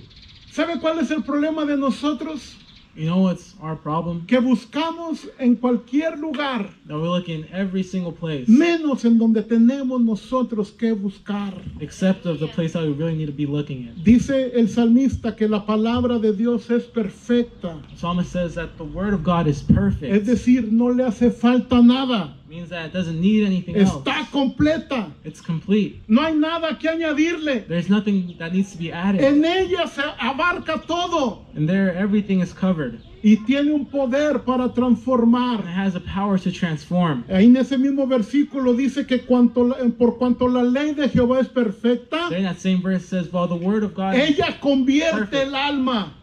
S2: ¿Sabe cuál es el problema de nosotros?
S1: You know what's our problem?
S2: Que buscamos en cualquier lugar,
S1: That we look in every single place,
S2: menos en donde tenemos nosotros que buscar.
S1: except of the place that we really need to be looking in.
S2: Dice el salmista que la palabra de Dios es perfecta.
S1: The psalmist says that the word of God is
S2: Es
S1: perfect.
S2: decir, no le hace falta nada.
S1: It means that it doesn't need anything else.
S2: Está completa.
S1: It's complete.
S2: No hay nada que añadirle.
S1: There's nothing that needs to be added.
S2: En ella se abarca todo.
S1: And there, everything is covered.
S2: Y tiene un poder para transformar.
S1: And it has a power to transform.
S2: Ahí en ese mismo versículo dice que por cuanto la ley de Jehová es perfecta,
S1: Then that same verse says, while the word of God,
S2: ella convierte
S1: Perfect.
S2: el alma.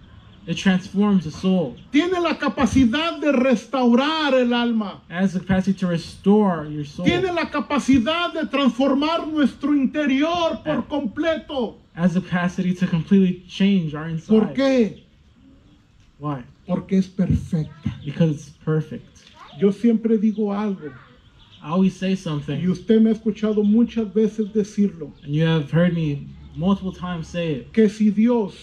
S1: it transforms the soul.
S2: Tiene la capacidad de restaurar el alma.
S1: It has the capacity to restore your soul.
S2: Tiene la capacidad de transformar nuestro interior por completo.
S1: It has the capacity to completely change our inside.
S2: ¿Por qué?
S1: Why?
S2: Porque es perfecta.
S1: Because it's perfect.
S2: Yo siempre digo algo,
S1: I always say
S2: y
S1: something,
S2: usted me ha escuchado muchas veces decirlo,
S1: and you have heard me multiple times say it,
S2: que si Dios,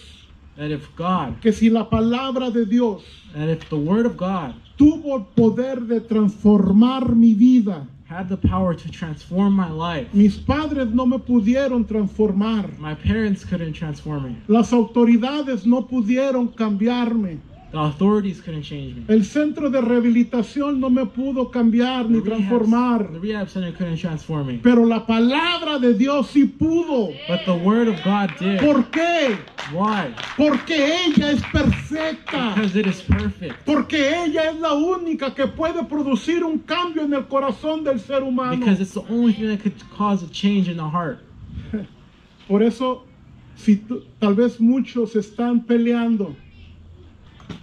S1: that if God,
S2: que si la palabra de Dios
S1: that if the word of God
S2: tuvo el poder de transformar mi vida,
S1: had the power to transform my life,
S2: mis padres no me pudieron transformar,
S1: my parents couldn't transform me.
S2: las autoridades no pudieron cambiarme,
S1: The authorities couldn't change me.
S2: el centro de rehabilitación no me pudo cambiar ni
S1: The
S2: transformar,
S1: rehab center couldn't transform me.
S2: pero la palabra de Dios sí pudo.
S1: But the word of God did.
S2: ¿Por qué?
S1: Why?
S2: Porque ella es perfecta.
S1: Because it is perfect.
S2: Porque ella es la única que puede producir un cambio en el corazón del ser humano.
S1: Because it's the only thing that could cause a change in the heart.
S2: Por eso, tal vez muchos están peleando.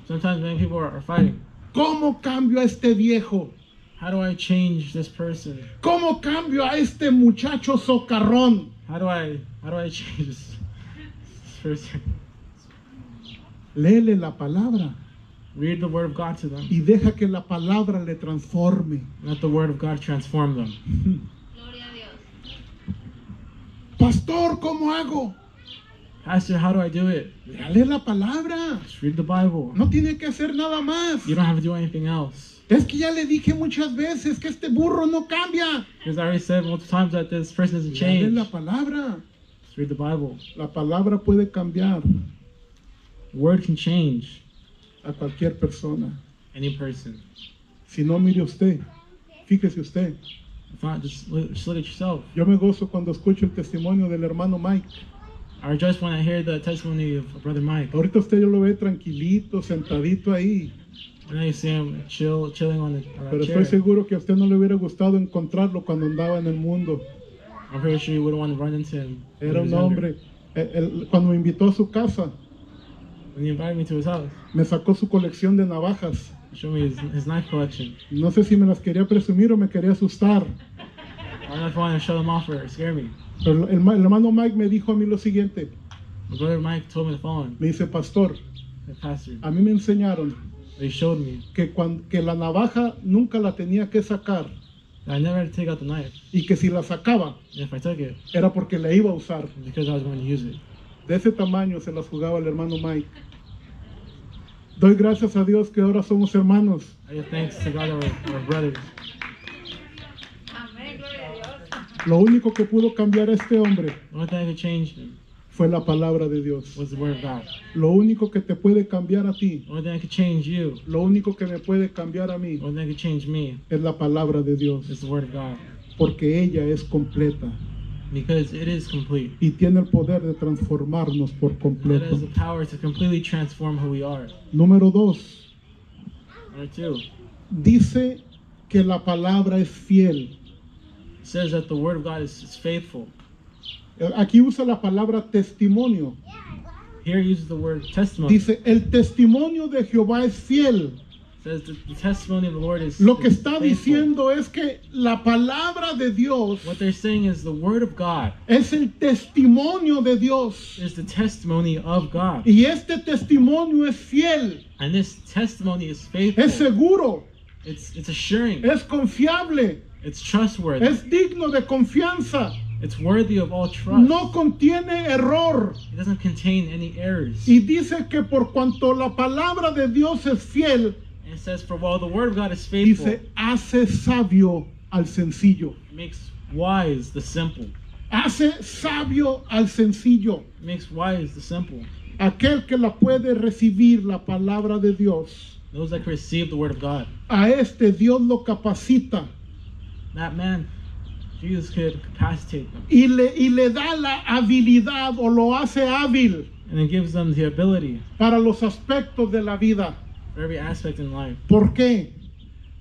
S1: Sometimes many people are fighting.
S2: ¿Cómo cambio a este viejo?
S1: How do I change this person?
S2: ¿Cómo cambio a este muchacho socarrón?
S1: How do I change this person?
S2: Léele la palabra
S1: Read the word of God to them.
S2: y deja que la palabra le transforme.
S1: Let the word of God transform them.
S2: Pastor, ¿cómo hago?
S1: Pastor, how do I do it?
S2: Léale la palabra.
S1: Just read the Bible.
S2: No tiene que hacer nada más.
S1: You don't have to do anything else.
S2: Es que ya le dije muchas veces que este burro no cambia.
S1: Because I already said multiple times that this person doesn't
S2: Léale
S1: change.
S2: la palabra.
S1: Just read the Bible.
S2: La palabra puede cambiar
S1: The word can change
S2: a cualquier persona.
S1: any person.
S2: Si no, mire usted. Fíjese usted.
S1: If not, just look at yourself.
S2: Yo me gozo cuando escucho el testimonio del hermano Mike.
S1: I rejoice when I hear the testimony of Brother Mike.
S2: Ahorita usted yo lo ve tranquilito, sentadito ahí.
S1: And now you see him chilling on the
S2: Pero
S1: chair.
S2: estoy seguro que a usted no le hubiera gustado encontrarlo cuando andaba en el mundo.
S1: I'm pretty sure you wouldn't want to run into him. when
S2: Era
S1: he was
S2: un
S1: younger.
S2: hombre. Cuando me invitó a su casa,
S1: When he invited me to his house,
S2: me sacó su colección de navajas.
S1: he showed me his knife collection.
S2: No sé si me las quería presumir o me quería asustar.
S1: I don't know if I want to show them off or scare me.
S2: Pero el hermano Mike me dijo a mí lo siguiente.
S1: My brother Mike told me the following.
S2: Me dice, pastor,
S1: The pastor,
S2: a mí me enseñaron
S1: they showed me
S2: que la navaja nunca la tenía que sacar
S1: that I never had to take out the knife.
S2: y que si la sacaba
S1: And if I took it,
S2: era porque la iba a usar.
S1: it was because I was going to use it.
S2: De ese tamaño se las jugaba el hermano Mike. Doy gracias a Dios que ahora somos hermanos.
S1: I give thanks to God that we're brothers.
S2: Lo único que pudo cambiar a este hombre
S1: The only thing that could change him
S2: fue la palabra de Dios.
S1: was the word of God.
S2: Lo único que te puede cambiar a ti,
S1: The only thing that could change you,
S2: lo único que me puede cambiar a mí
S1: the only thing that could change me
S2: es la palabra de Dios,
S1: is the word of God.
S2: porque ella es completa
S1: Because it is complete.
S2: y tiene el poder de transformarnos por
S1: It
S2: completo.
S1: has the power to completely transform who we are.
S2: Número 2,
S1: Number 2,
S2: dice que la palabra es fiel.
S1: it says that the word of God is faithful.
S2: Aquí usa la palabra testimonio.
S1: Here it uses the word testimony.
S2: Dice, el testimonio de Jehová es fiel.
S1: It says that the testimony of the Lord is
S2: Lo que
S1: is
S2: está
S1: faithful.
S2: diciendo es que la palabra de Dios
S1: What they're saying is the word of God
S2: es el testimonio de Dios.
S1: is the testimony of God.
S2: Y este testimonio es fiel,
S1: And this testimony is faithful.
S2: es seguro,
S1: It's assuring.
S2: es confiable,
S1: It's trustworthy.
S2: es digno de confianza,
S1: It's worthy of all trust.
S2: no contiene error.
S1: It doesn't contain any errors.
S2: Y dice que por cuanto la palabra de Dios es fiel,
S1: And it says, for while the word of God is faithful,
S2: dice, hace sabio al sencillo.
S1: it makes wise the simple.
S2: Hace sabio al sencillo.
S1: It makes wise the simple.
S2: Aquel que la puede recibir, la palabra de Dios.
S1: Those that can receive the word of God.
S2: A este Dios lo capacita
S1: That man, Jesus could capacitate them.
S2: y le da la habilidad o lo hace hábil
S1: And it gives them the ability
S2: para los aspectos de la vida.
S1: for every aspect in life.
S2: ¿Por qué?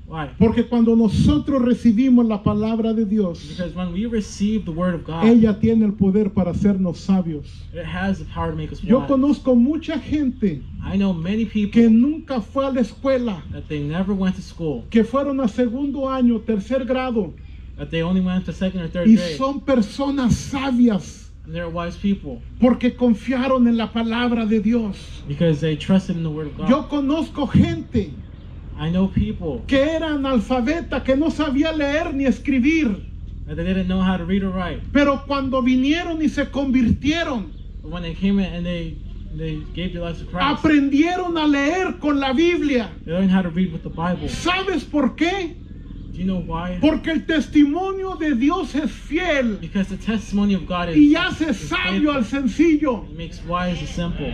S1: Why?
S2: Porque cuando nosotros recibimos la palabra de Dios,
S1: Because when we receive the word of God,
S2: ella tiene el poder para hacernos sabios.
S1: it has the power to make us
S2: Yo
S1: wise.
S2: conozco mucha gente
S1: I know many
S2: que
S1: people
S2: nunca fue a la escuela,
S1: that they never went to school,
S2: que fueron a segundo año, tercer grado,
S1: that they only went to second or third
S2: y
S1: grade,
S2: son personas sabias
S1: and they're wise people
S2: porque confiaron en la palabra de Dios.
S1: because they trusted in the word of God.
S2: Yo conozco gente
S1: I know people
S2: que era analfabeta, que no sabía leer ni escribir,
S1: that they didn't know how to read or write,
S2: pero cuando vinieron y se convirtieron,
S1: but when they came in and they gave their lives to Christ,
S2: aprendieron a leer con la Biblia.
S1: they learned how to read with the Bible.
S2: ¿Sabes por qué?
S1: Do you know why?
S2: Porque el testimonio de Dios es fiel
S1: Because the testimony of God
S2: y
S1: is
S2: hace
S1: is
S2: sabio al
S1: faithful.
S2: sencillo.
S1: It makes wise the simple.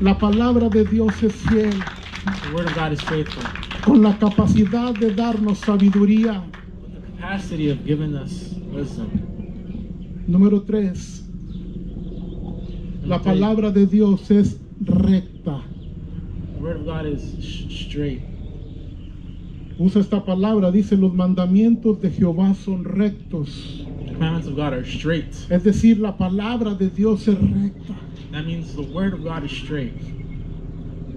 S2: La palabra de Dios es fiel,
S1: The word of God is faithful.
S2: con la capacidad de darnos sabiduría.
S1: The capacity of giving us wisdom.
S2: Número 3. La palabra de Dios es recta.
S1: The word of God is straight.
S2: Usa esta palabra, dice, los mandamientos de Jehová son rectos.
S1: The commandments of God are straight.
S2: Es decir, la palabra de Dios es recta.
S1: That means the word of God is straight.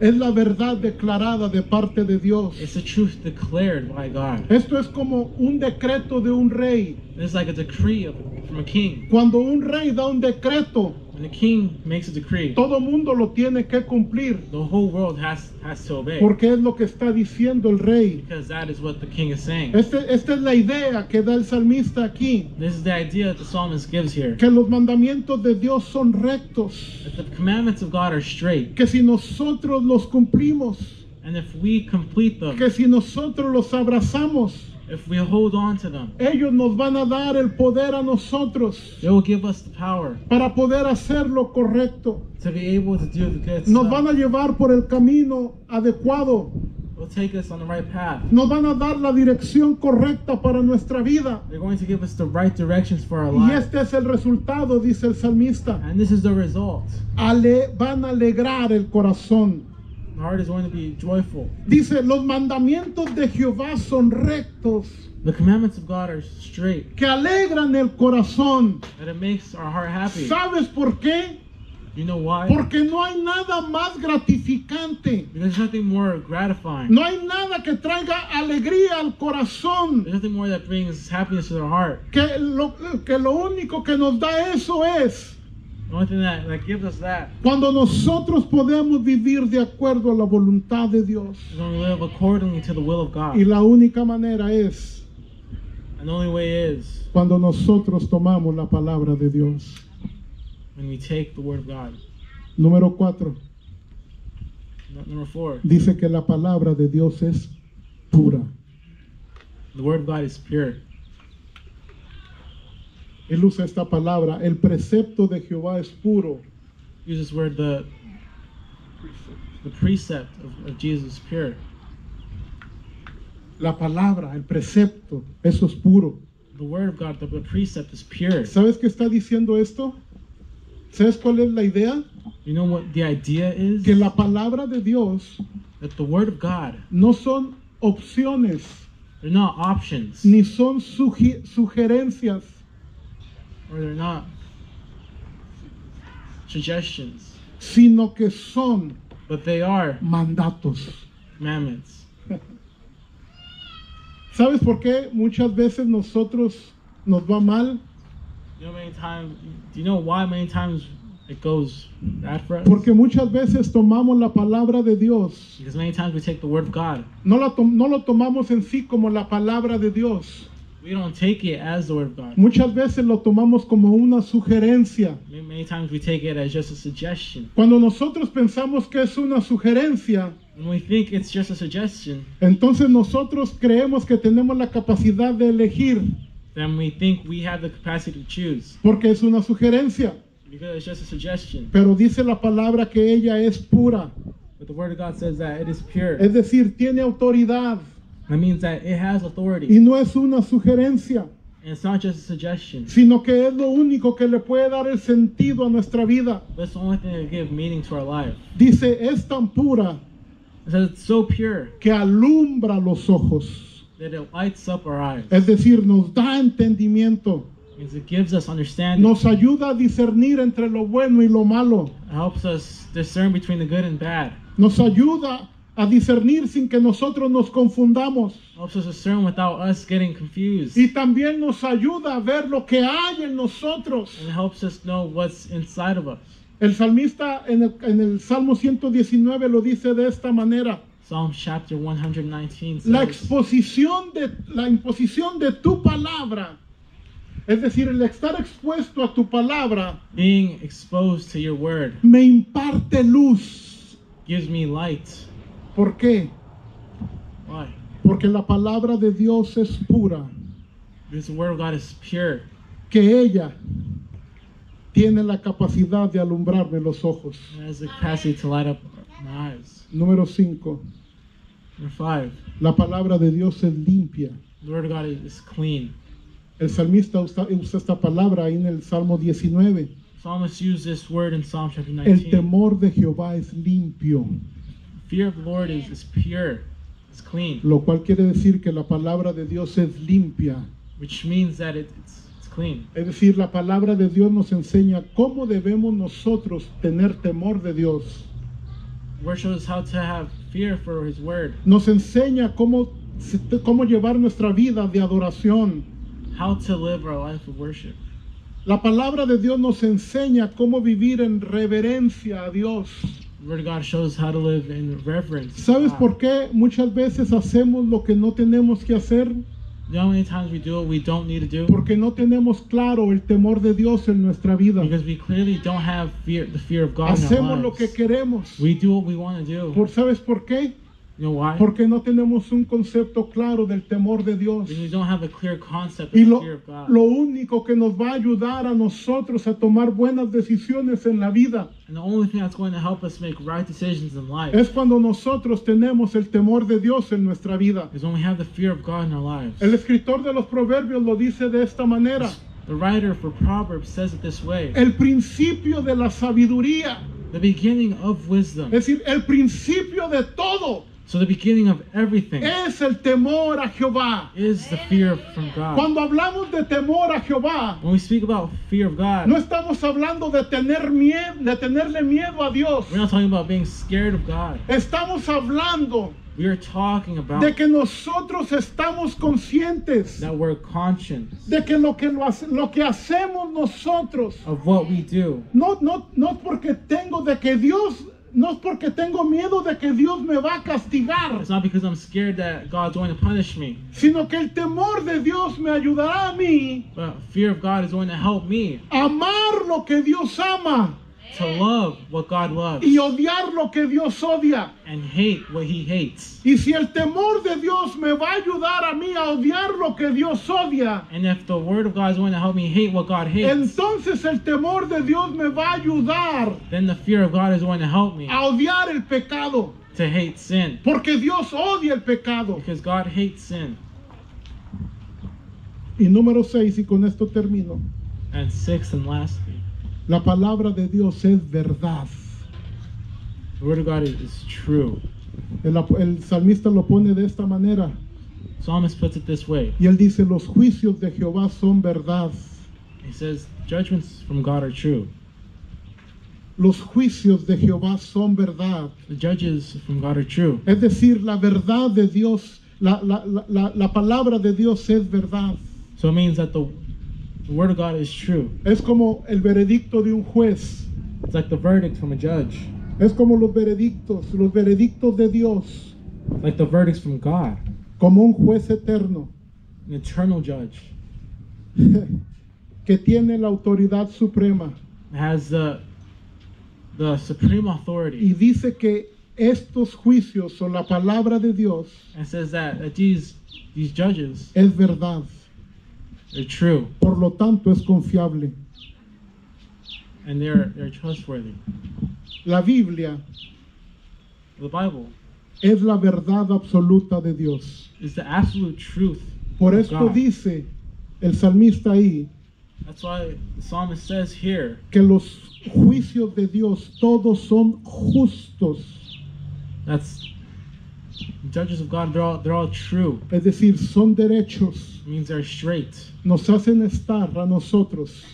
S2: Es la verdad declarada de parte de Dios.
S1: It's the truth declared by God.
S2: Esto es como un decreto de un rey.
S1: It's like a decree from a king.
S2: Cuando un rey da un decreto,
S1: When the king makes a decree,
S2: todo mundo lo tiene que cumplir,
S1: the whole world has to obey.
S2: porque es lo que está diciendo el rey.
S1: Because that is what the king is saying.
S2: Esta es la idea que da el salmista aquí,
S1: This is the idea that the psalmist gives here.
S2: que los mandamientos de Dios son rectos,
S1: That the commandments of God are straight.
S2: que si nosotros los cumplimos,
S1: And if we complete them,
S2: que si nosotros los abrazamos,
S1: if we hold on to them,
S2: ellos nos van a dar el poder a nosotros
S1: they will give us the power
S2: para poder hacer lo correcto.
S1: to be able to do the good
S2: Nos
S1: stuff.
S2: van a llevar por el camino adecuado.
S1: Will take us on the right path.
S2: Nos van a dar la dirección correcta para nuestra vida.
S1: They're going to give us the right directions for our
S2: Y
S1: lives.
S2: este es el resultado, dice el salmista.
S1: And this is the result.
S2: Van a alegrar el corazón.
S1: The heart is going to be joyful.
S2: Dice, los mandamientos de Jehová son rectos,
S1: The commandments of God are straight.
S2: que alegran el corazón.
S1: That it makes our heart happy.
S2: ¿Sabes por qué?
S1: You know why?
S2: Porque no hay nada más gratificante.
S1: Because there's nothing more gratifying.
S2: No hay nada que traiga alegría al corazón.
S1: There's nothing more that brings happiness to the heart.
S2: Que lo único que nos da eso es
S1: The only thing that gives us that
S2: cuando nosotros podemos vivir de acuerdo a la voluntad de Dios.
S1: is when we live accordingly to the will of God.
S2: Y la única manera es
S1: And the only way is
S2: cuando nosotros tomamos la palabra de Dios.
S1: when we take the word of God.
S2: Número 4.
S1: Number 4,
S2: Dice que la palabra de Dios es pura.
S1: the word of God is pure.
S2: Él usa esta palabra. El precepto de Jehová es puro.
S1: Use this word, the precept of Jesus is pure.
S2: La palabra, el precepto, eso es puro.
S1: The word of God, the precept is pure.
S2: ¿Sabes qué está diciendo esto? ¿Sabes cuál es la idea?
S1: You know what the idea is?
S2: Que la palabra de Dios
S1: That the word of God,
S2: no son opciones,
S1: they're not options,
S2: ni son sugerencias,
S1: or they're not suggestions,
S2: sino que son
S1: but they are
S2: mandatos.
S1: commandments.
S2: ¿Sabes por qué muchas veces nosotros nos va mal?
S1: You know, do you know why many times it goes bad for us?
S2: Porque muchas veces tomamos la palabra de Dios,
S1: Because many times we take the word of God.
S2: no lo tomamos en sí como la palabra de Dios.
S1: We don't take it as the word of God.
S2: Muchas veces lo tomamos como una sugerencia.
S1: Many times we take it as just a suggestion.
S2: Cuando nosotros pensamos que es una sugerencia,
S1: When we think it's just a suggestion,
S2: entonces nosotros creemos que tenemos la capacidad de elegir,
S1: then we think we have the capacity to choose.
S2: porque es una sugerencia.
S1: Because it's just a suggestion.
S2: Pero dice la palabra que ella es pura,
S1: But the word of God says that it is pure.
S2: es decir, tiene autoridad
S1: That means that it has authority.
S2: y no es una sugerencia,
S1: And it's not just a suggestion.
S2: sino que es lo único que le puede dar el sentido a nuestra vida.
S1: But it's the only thing that gives meaning to our life.
S2: Dice, es tan pura
S1: It says it's so pure
S2: que alumbra los ojos,
S1: that it lights up our eyes.
S2: es decir, nos da entendimiento,
S1: It means it gives us understanding.
S2: nos ayuda a discernir entre lo bueno y lo malo,
S1: It helps us discern between the good and bad.
S2: nos ayuda a discernir sin que nosotros nos confundamos,
S1: It helps us discern without us getting confused.
S2: y también nos ayuda a ver lo que hay en nosotros.
S1: And it helps us know what's inside of us.
S2: El salmista en el Salmo 119 lo dice de esta manera:
S1: Psalm chapter 119
S2: la
S1: says,
S2: imposición de tu palabra, es decir, el estar expuesto a tu palabra,
S1: being exposed to your word
S2: me imparte luz.
S1: gives me light.
S2: ¿Por qué?
S1: Why?
S2: Porque la palabra de Dios es pura,
S1: Because the word of God is pure.
S2: que ella tiene la capacidad de alumbrarme los ojos.
S1: It has the capacity to light up my eyes.
S2: Número 5.
S1: Number 5,
S2: La palabra de Dios es limpia.
S1: the word of God is clean.
S2: El salmista usa esta palabra ahí en el Salmo 19.
S1: Psalmist used this word in Psalm chapter
S2: El
S1: 19.
S2: temor de Jehová es limpio,
S1: Fear of the Lord is pure. It's clean.
S2: lo cual quiere decir que la palabra de Dios es limpia.
S1: Which means that it's clean.
S2: Es decir, la palabra de Dios nos enseña cómo debemos nosotros tener temor de Dios.
S1: The word shows us how to have fear for his word.
S2: Nos enseña cómo llevar nuestra vida de adoración.
S1: How to live our life of worship.
S2: La palabra de Dios nos enseña cómo vivir en reverencia a Dios.
S1: The Word of God shows how to live in reverence. to
S2: ¿Sabes
S1: God.
S2: por qué muchas veces hacemos lo que no tenemos que hacer?
S1: You know how many times we do what we don't need to do?
S2: Porque no tenemos claro el temor de Dios en nuestra vida.
S1: Because we clearly don't have the fear of God in
S2: Hacemos
S1: our
S2: lo que
S1: lives.
S2: queremos.
S1: We do what we want to do.
S2: ¿Sabes por qué?
S1: You know why?
S2: Porque no tenemos un concepto claro del temor de Dios.
S1: Because we don't have a clear concept of
S2: Y
S1: the fear of God.
S2: lo único que nos va a ayudar a nosotros a tomar buenas decisiones en la vida
S1: And the only thing that's going to help us make right decisions in life
S2: es cuando nosotros tenemos el temor de Dios en nuestra vida.
S1: is when we have the fear of God in our lives.
S2: El escritor de los Proverbios lo dice de esta manera.
S1: The writer for Proverbs says it this way:
S2: El principio de la sabiduría,
S1: the beginning of wisdom.
S2: es decir, el principio de todo,
S1: So the beginning of everything
S2: es el temor a Jehová.
S1: is the fear from God.
S2: Cuando hablamos de temor a Jehová,
S1: When we speak about fear of God,
S2: no estamos hablando de tener miedo, de tenerle miedo a Dios.
S1: we're not talking about being scared of God.
S2: Estamos hablando
S1: We are talking about
S2: de que nosotros estamos conscientes
S1: that we're conscious
S2: de que lo que hacemos nosotros
S1: of what we do.
S2: no porque no es porque tengo miedo de que Dios me va a castigar,
S1: It's not because I'm scared that God's going to punish me,
S2: sino que el temor de Dios me ayudará a mí
S1: but fear of God is going to help me
S2: a amar lo que Dios ama
S1: to love what God loves
S2: y odiar lo que Dios odia.
S1: and hate what He hates.
S2: Y si el temor de Dios me va a ayudar a mí a odiar lo que Dios odia,
S1: And if the Word of God is going to help me hate what God hates,
S2: entonces el temor de Dios me va a ayudar
S1: then the fear of God is going to help me
S2: a odiar el pecado,
S1: to hate sin,
S2: porque Dios odia el pecado.
S1: because God hates sin.
S2: Y número 6, y con esto termino,
S1: And sixth and lastly,
S2: la palabra de Dios es verdad.
S1: the Word of God is true.
S2: El salmista lo pone de esta manera,
S1: Psalmist puts it this way.
S2: y él dice, los juicios de Jehová son verdad.
S1: He says, judgments from God are true.
S2: Los juicios de Jehová son verdad.
S1: The judges from God are true.
S2: Es decir, la verdad de Dios, la palabra de Dios es verdad.
S1: So it means that the Word of God is true.
S2: Es como el veredicto de un juez.
S1: It's like the verdict from a judge,
S2: Es como los veredictos de Dios,
S1: like the verdicts from God,
S2: como un juez eterno
S1: an eternal judge.
S2: que tiene la autoridad suprema
S1: It has the supreme
S2: y
S1: authority.
S2: dice que estos juicios o la palabra de Dios
S1: And says that these judges,
S2: es verdad,
S1: they're true
S2: por lo tanto es confiable.
S1: and they're trustworthy.
S2: La Biblia
S1: The Bible
S2: es la verdad absoluta de Dios.
S1: is the absolute truth.
S2: Por
S1: of
S2: esto
S1: God.
S2: dice el salmista ahí
S1: That's why the psalmist says here
S2: que los juicios de Dios todos son justos,
S1: that's the judges of God, they're all true.
S2: es decir, son derechos.
S1: It means they're straight.
S2: Nos hacen estar a nosotros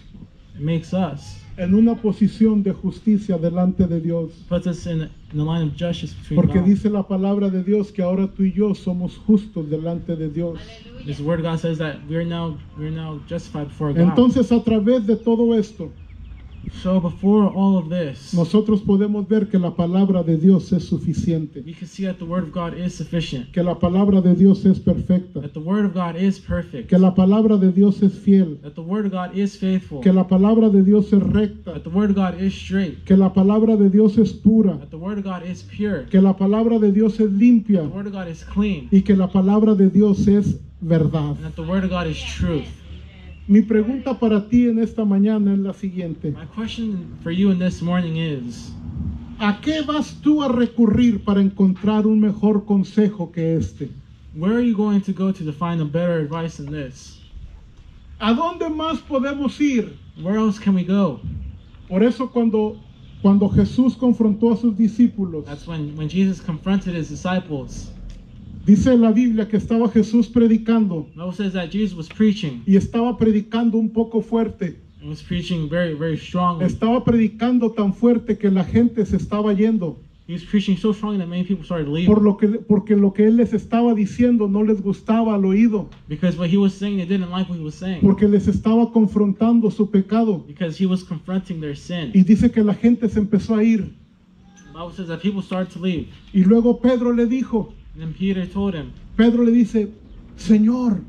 S1: It makes us,
S2: en una posición de justicia delante de Dios.
S1: puts us in the line of justice between
S2: Porque
S1: God.
S2: dice la palabra de Dios que ahora tú y yo somos justos delante de Dios.
S1: This word of God says that we're now justified before God.
S2: Entonces, a través de todo esto,
S1: So before all of this,
S2: nosotros podemos ver que la palabra de Dios es suficiente,
S1: we can see that the word of God is sufficient,
S2: que la palabra de Dios es perfecta,
S1: that the word of God is perfect,
S2: que la palabra de Dios es fiel,
S1: that the word of God is faithful,
S2: que la palabra de Dios es recta,
S1: that the word of God is straight,
S2: que la palabra de Dios es pura,
S1: that the word of God is pure,
S2: que la palabra de Dios es limpia
S1: the word of God is clean,
S2: y que la palabra de Dios es verdad.
S1: and that the word of God is truth.
S2: Mi pregunta para ti en esta mañana es la siguiente.
S1: My question for you in this morning is,
S2: ¿A qué vas tú a recurrir para encontrar un mejor consejo que este?
S1: where are you going to go to find a better advice than this?
S2: ¿A dónde más podemos ir?
S1: Where else can we go?
S2: Por eso cuando Jesús confrontó a sus discípulos,
S1: That's when Jesus confronted his disciples.
S2: dice la Biblia que estaba Jesús predicando
S1: The Bible says that Jesus was preaching,
S2: y estaba predicando un poco fuerte.
S1: and was preaching very, very strongly.
S2: Estaba predicando tan fuerte que la gente se estaba yendo.
S1: He was preaching so strongly that many people started leaving.
S2: porque lo que él les estaba diciendo no les gustaba al oído,
S1: Because what he was saying, they didn't like what he was saying.
S2: porque les estaba confrontando su pecado.
S1: Because he was confronting their sin.
S2: Y dice que la gente se empezó a ir.
S1: The Bible says that people started to leave.
S2: Y luego Pedro le dijo,
S1: And then Peter told him,
S2: Pedro le dice, Señor,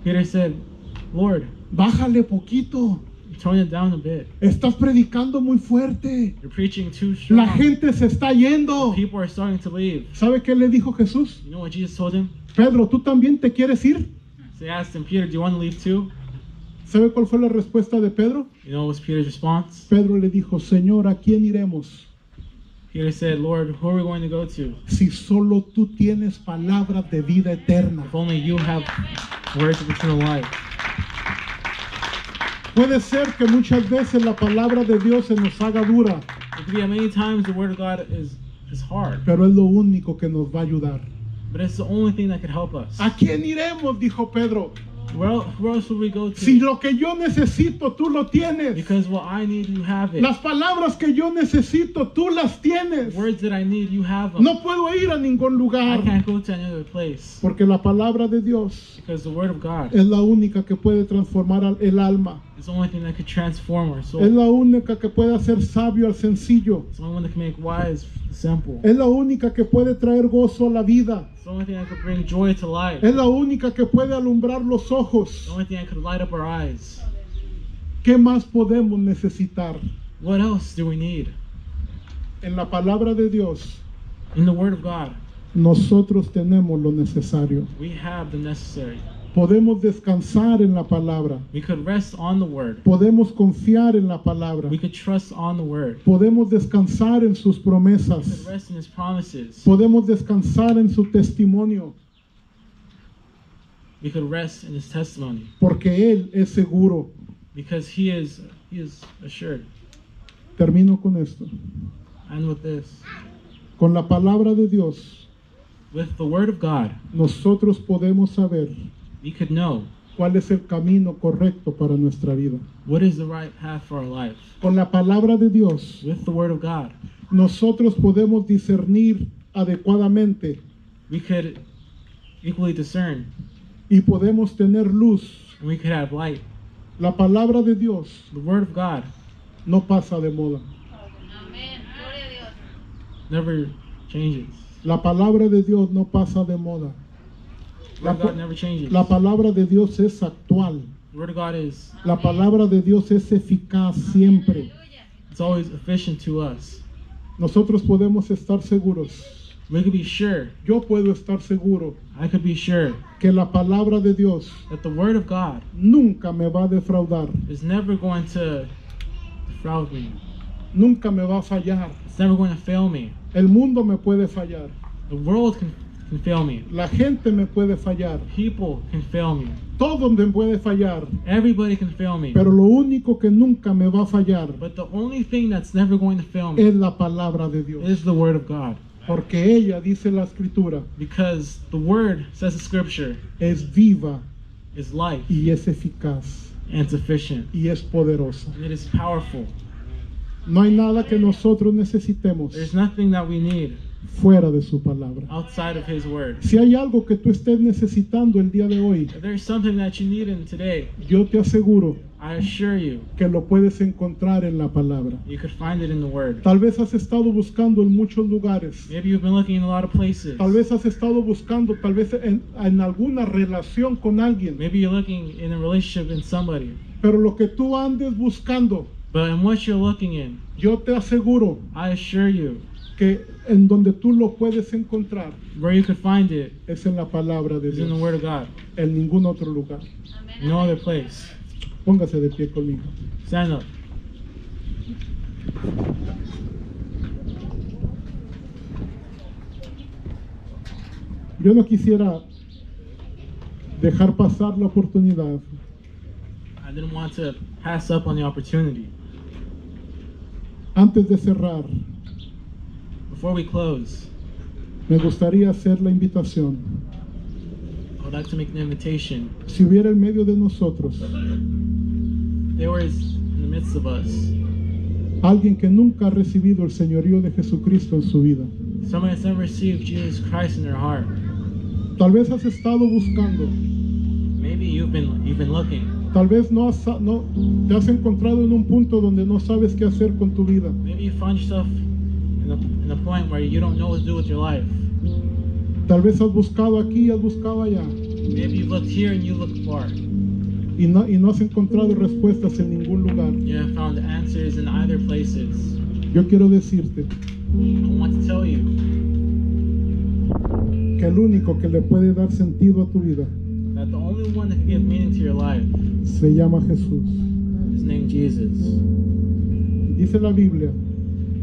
S1: Peter said, Lord,
S2: bájale poquito.
S1: tone it down a bit.
S2: Estás predicando muy fuerte.
S1: You're preaching too
S2: La
S1: strong.
S2: gente se está yendo.
S1: People are starting to leave.
S2: ¿Sabe qué le dijo Jesús?
S1: You know what Jesus told him?
S2: Pedro, ¿tú también te quieres ir?
S1: So he asked him, Peter, do you want to leave too?
S2: ¿Sabe cuál fue la respuesta de Pedro?
S1: You know what was Peter's response?
S2: Pedro le dijo, Señor, ¿a quién iremos?
S1: Peter said, Lord, who are we going to go to?
S2: Si solo tú tienes palabras de vida eterna.
S1: If only you have words of eternal life.
S2: Puede ser que muchas veces la palabra de Dios se nos haga dura,
S1: It could be that many times the word of God is hard.
S2: pero es lo único que nos va a ayudar.
S1: But it's the only thing that could help us.
S2: ¿A quién iremos? Dijo Pedro.
S1: Where else would we go to?
S2: Si lo que yo necesito, tú lo tienes.
S1: Because what I need, you have it.
S2: Las palabras que yo necesito, tú las tienes.
S1: Words that I need, you have them.
S2: No puedo ir a ningún
S1: I
S2: lugar,
S1: can't go to any other place.
S2: porque la palabra de Dios
S1: Because the word of God
S2: es la única que puede transformar el alma.
S1: is the only thing that could transform our soul.
S2: Es la única que puede hacer sabio al sencillo.
S1: It's the only one that can make wise the simple.
S2: Es la única que puede traer gozo a la vida.
S1: It's the only thing that could bring joy to life.
S2: Es la única que puede alumbrar los ojos.
S1: The only thing that could light up our eyes.
S2: ¿Qué más podemos necesitar?
S1: What else do we need?
S2: En la palabra de Dios,
S1: In the word of God,
S2: nosotros tenemos lo necesario.
S1: we have the necessary.
S2: Podemos descansar en la palabra.
S1: We could rest on the word.
S2: Podemos confiar en la palabra.
S1: We could trust on the word.
S2: Podemos descansar en sus
S1: We could
S2: promesas.
S1: rest in his promises.
S2: Podemos descansar en su testimonio,
S1: We could rest in his testimony.
S2: porque Él es seguro.
S1: Because he is assured.
S2: Termino con esto.
S1: And with this,
S2: Con la palabra de Dios,
S1: with the word of God,
S2: nosotros podemos saber
S1: we could know
S2: cuál es el camino correcto para nuestra vida.
S1: what is the right path for our life.
S2: Con la palabra de Dios,
S1: With the word of God,
S2: nosotros podemos discernir adecuadamente
S1: we could equally discern
S2: y podemos tener luz.
S1: and we could have light.
S2: La palabra de Dios
S1: The word of God
S2: no pasa de moda.
S3: Amén. Gloria a Dios.
S1: never changes.
S2: La palabra de Dios no pasa de moda.
S1: The word of God never changes.
S2: La palabra de Dios es actual.
S1: The word of God is,
S2: La palabra de Dios es eficaz siempre.
S1: it's always efficient to us.
S2: Nosotros podemos estar seguros.
S1: We could be sure,
S2: Yo puedo estar seguro
S1: I could be sure,
S2: que la palabra de Dios
S1: that the word of God
S2: nunca me va a defraudar.
S1: is never going to defraud me.
S2: Nunca me va a fallar.
S1: It's never going to fail me.
S2: El mundo me puede fallar.
S1: The world can fail me.
S2: La gente me puede fallar.
S1: People can fail me.
S2: Todo me puede fallar.
S1: Everybody can fail me.
S2: Pero lo único que nunca me va a fallar
S1: But the only thing that's never going to fail me
S2: es la palabra de Dios.
S1: is the word of God.
S2: Porque ella, dice la escritura,
S1: Because the word, says the scripture,
S2: es viva
S1: is life
S2: y es eficaz
S1: and it's efficient
S2: y es poderosa.
S1: and it is powerful.
S2: No hay nada que nosotros necesitemos
S1: There's nothing that we need
S2: fuera de su palabra.
S1: outside of his word.
S2: Si hay algo que tú estés necesitando el día de hoy,
S1: If there's something that you need in today,
S2: yo te aseguro
S1: I assure you,
S2: que lo puedes encontrar en la palabra.
S1: you could find it in the word.
S2: Tal vez has estado buscando en muchos lugares.
S1: Maybe you've been looking in a lot of places.
S2: Tal vez has estado buscando, tal vez en alguna relación con alguien.
S1: Maybe you're looking in a relationship in somebody.
S2: Pero lo que tú andes buscando,
S1: But in what you're looking in,
S2: yo te aseguro
S1: I assure you,
S2: que en donde tú lo puedes encontrar
S1: where you could find it
S2: es en la palabra de
S1: is in the
S2: Dios,
S1: word of God.
S2: en ningún otro lugar.
S1: No other place.
S2: Póngase de pie conmigo.
S1: Stand up.
S2: Yo no quisiera dejar pasar la oportunidad
S1: I didn't want to pass up on the opportunity.
S2: antes de cerrar.
S1: Before we close,
S2: Me gustaría hacer la invitación.
S1: I would like to make an invitation.
S2: Si hubiera en medio de nosotros
S1: There was in the midst of us
S2: Alguien que nunca ha recibido el señorío de Jesucristo en su vida.
S1: Somebody that's never received Jesus Christ in their heart.
S2: Tal vez has estado buscando.
S1: Maybe you've been looking.
S2: Tal vez no te has encontrado en un punto donde no sabes qué hacer con tu vida.
S1: Maybe you found yourself in a point where you don't know what to do with your life.
S2: Tal vez has buscado aquí, has buscado allá.
S1: Maybe you've looked here and you looked far.
S2: Y no has encontrado respuestas en ningún lugar.
S1: You haven't found answers in either places.
S2: Yo quiero decirte
S1: I want to tell you
S2: que el único que le puede dar sentido a tu vida
S1: that the only one that can give meaning to your life
S2: se llama Jesús.
S1: is named Jesus.
S2: Dice la Biblia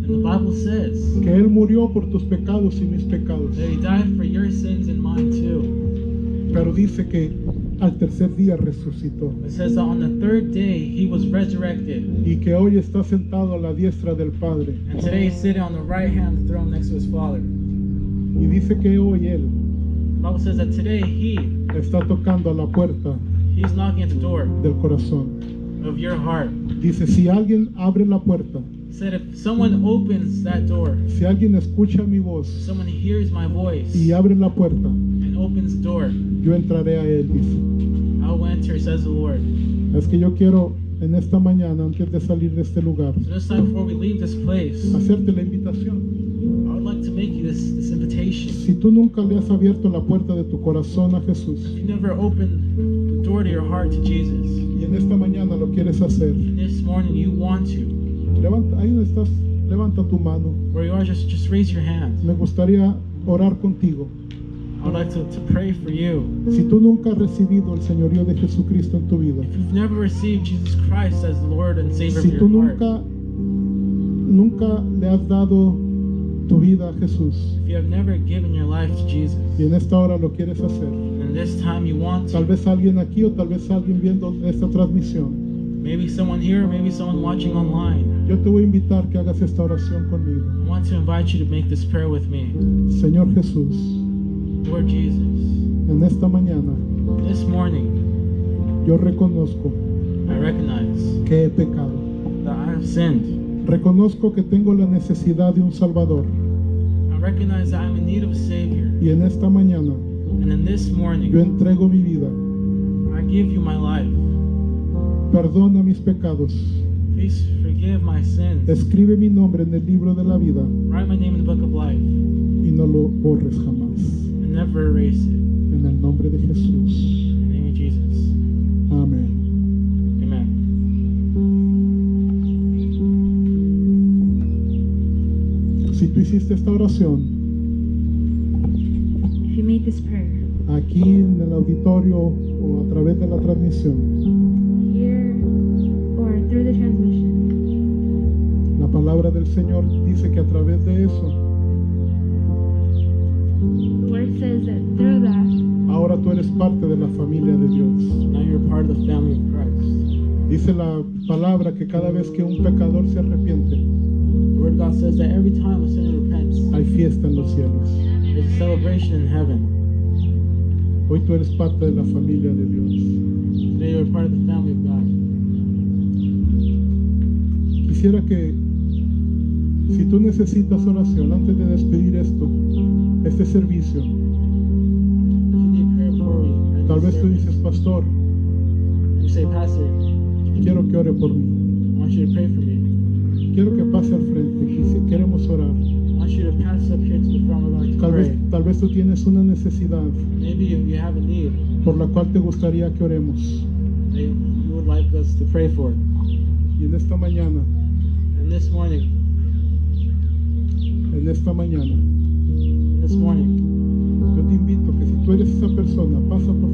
S1: And the Bible says
S2: que Él murió por tus pecados y mis pecados.
S1: that He died for your sins and mine too.
S2: Pero dice que al tercer día resucitó.
S1: It says that on the third day He was resurrected.
S2: Y que hoy está sentado a la diestra del Padre.
S1: And today He's sitting on the right hand of the throne next to His Father.
S2: Y dice que hoy Él
S1: The Bible says that today He
S2: está tocando a la puerta
S1: He's knocking at the door
S2: del corazón.
S1: of your heart.
S2: Dice, si alguien abre la puerta,
S1: He said if someone opens that door,
S2: si alguien escucha mi voz
S1: someone hears my voice
S2: y abre la puerta,
S1: and opens the door,
S2: yo entraré a Él, dice.
S1: I will enter, says the Lord.
S2: Es que yo quiero en esta mañana, antes de salir de este lugar,
S1: So this time before we leave this place,
S2: hacerte la invitación.
S1: I would like to make you this invitation.
S2: Si tú nunca le has abierto la puerta de tu corazón a Jesús
S1: If you never opened the door to your heart to Jesus,
S2: y en esta mañana lo quieres hacer,
S1: and this morning you want to,
S2: levanta, ahí donde estás, levanta tu mano.
S1: where you are, just raise your hand.
S2: Me gustaría orar contigo.
S1: I would like to pray for you.
S2: Si tú nunca has recibido el señorío de Jesucristo en tu vida,
S1: If you've never received Jesus Christ as the Lord and Savior
S2: si
S1: of
S2: tú
S1: your heart,
S2: nunca le has dado tu vida a Jesús
S1: if you have never given your life to Jesus,
S2: y en esta hora lo quieres hacer,
S1: and this time you want
S2: tal
S1: to,
S2: vez alguien aquí o tal vez alguien viendo esta transmisión,
S1: maybe someone here, maybe someone watching online,
S2: yo te voy a invitar que hagas esta oración conmigo.
S1: I want to invite you to make this prayer with me.
S2: Señor Jesús,
S1: Lord Jesus,
S2: en esta mañana
S1: this morning
S2: yo reconozco
S1: I recognize
S2: que he pecado.
S1: that I have sinned.
S2: Reconozco que tengo la necesidad de un Salvador
S1: I recognize that I'm in need of a Savior.
S2: y en esta mañana
S1: And in this
S2: yo
S1: morning,
S2: entrego mi vida.
S1: I give you my life.
S2: Perdona mis pecados.
S1: Please forgive my sins.
S2: Escribe mi nombre en el libro de la vida
S1: Write my name in the book of life
S2: y no lo borres jamás.
S1: and never erase it.
S2: En el nombre de Jesús.
S1: In the name of Jesus.
S2: Amén.
S1: Amen.
S2: Si tú hiciste esta oración
S4: If you made this prayer
S2: aquí en el auditorio o a través de la transmisión,
S4: here or through the transmission,
S2: la palabra del Señor dice que a través de eso,
S4: the word says that through that,
S2: ahora tú eres parte de la familia de Dios.
S1: Now you're part of the family of Christ.
S2: Dice la palabra que cada vez que un pecador se arrepiente,
S1: The Word of God says that every time a sinner repents,
S2: hay fiesta en los cielos.
S1: there's a celebration in heaven.
S2: Hoy tú eres parte de la familia de Dios.
S1: Today you're part of the family of God.
S2: Quisiera que, si tú necesitas oración, antes de despedir este servicio,
S1: If you need prayer before we end
S2: tal
S1: this
S2: vez tú
S1: service,
S2: dices, Pastor,
S1: you say, Pastor,
S2: quiero que ore por mí.
S1: I want you to pray for me.
S2: Quiero que pase al frente. Queremos orar.
S1: I want you to pass up here to the front. We're going to pray.
S2: Tal vez tú tienes una necesidad
S1: Maybe you have a need
S2: por la cual te gustaría que oremos.
S1: that you would like us to pray for.
S2: Y en esta mañana,
S1: And this morning,
S2: yo te invito que si tú eres esa persona, pasa por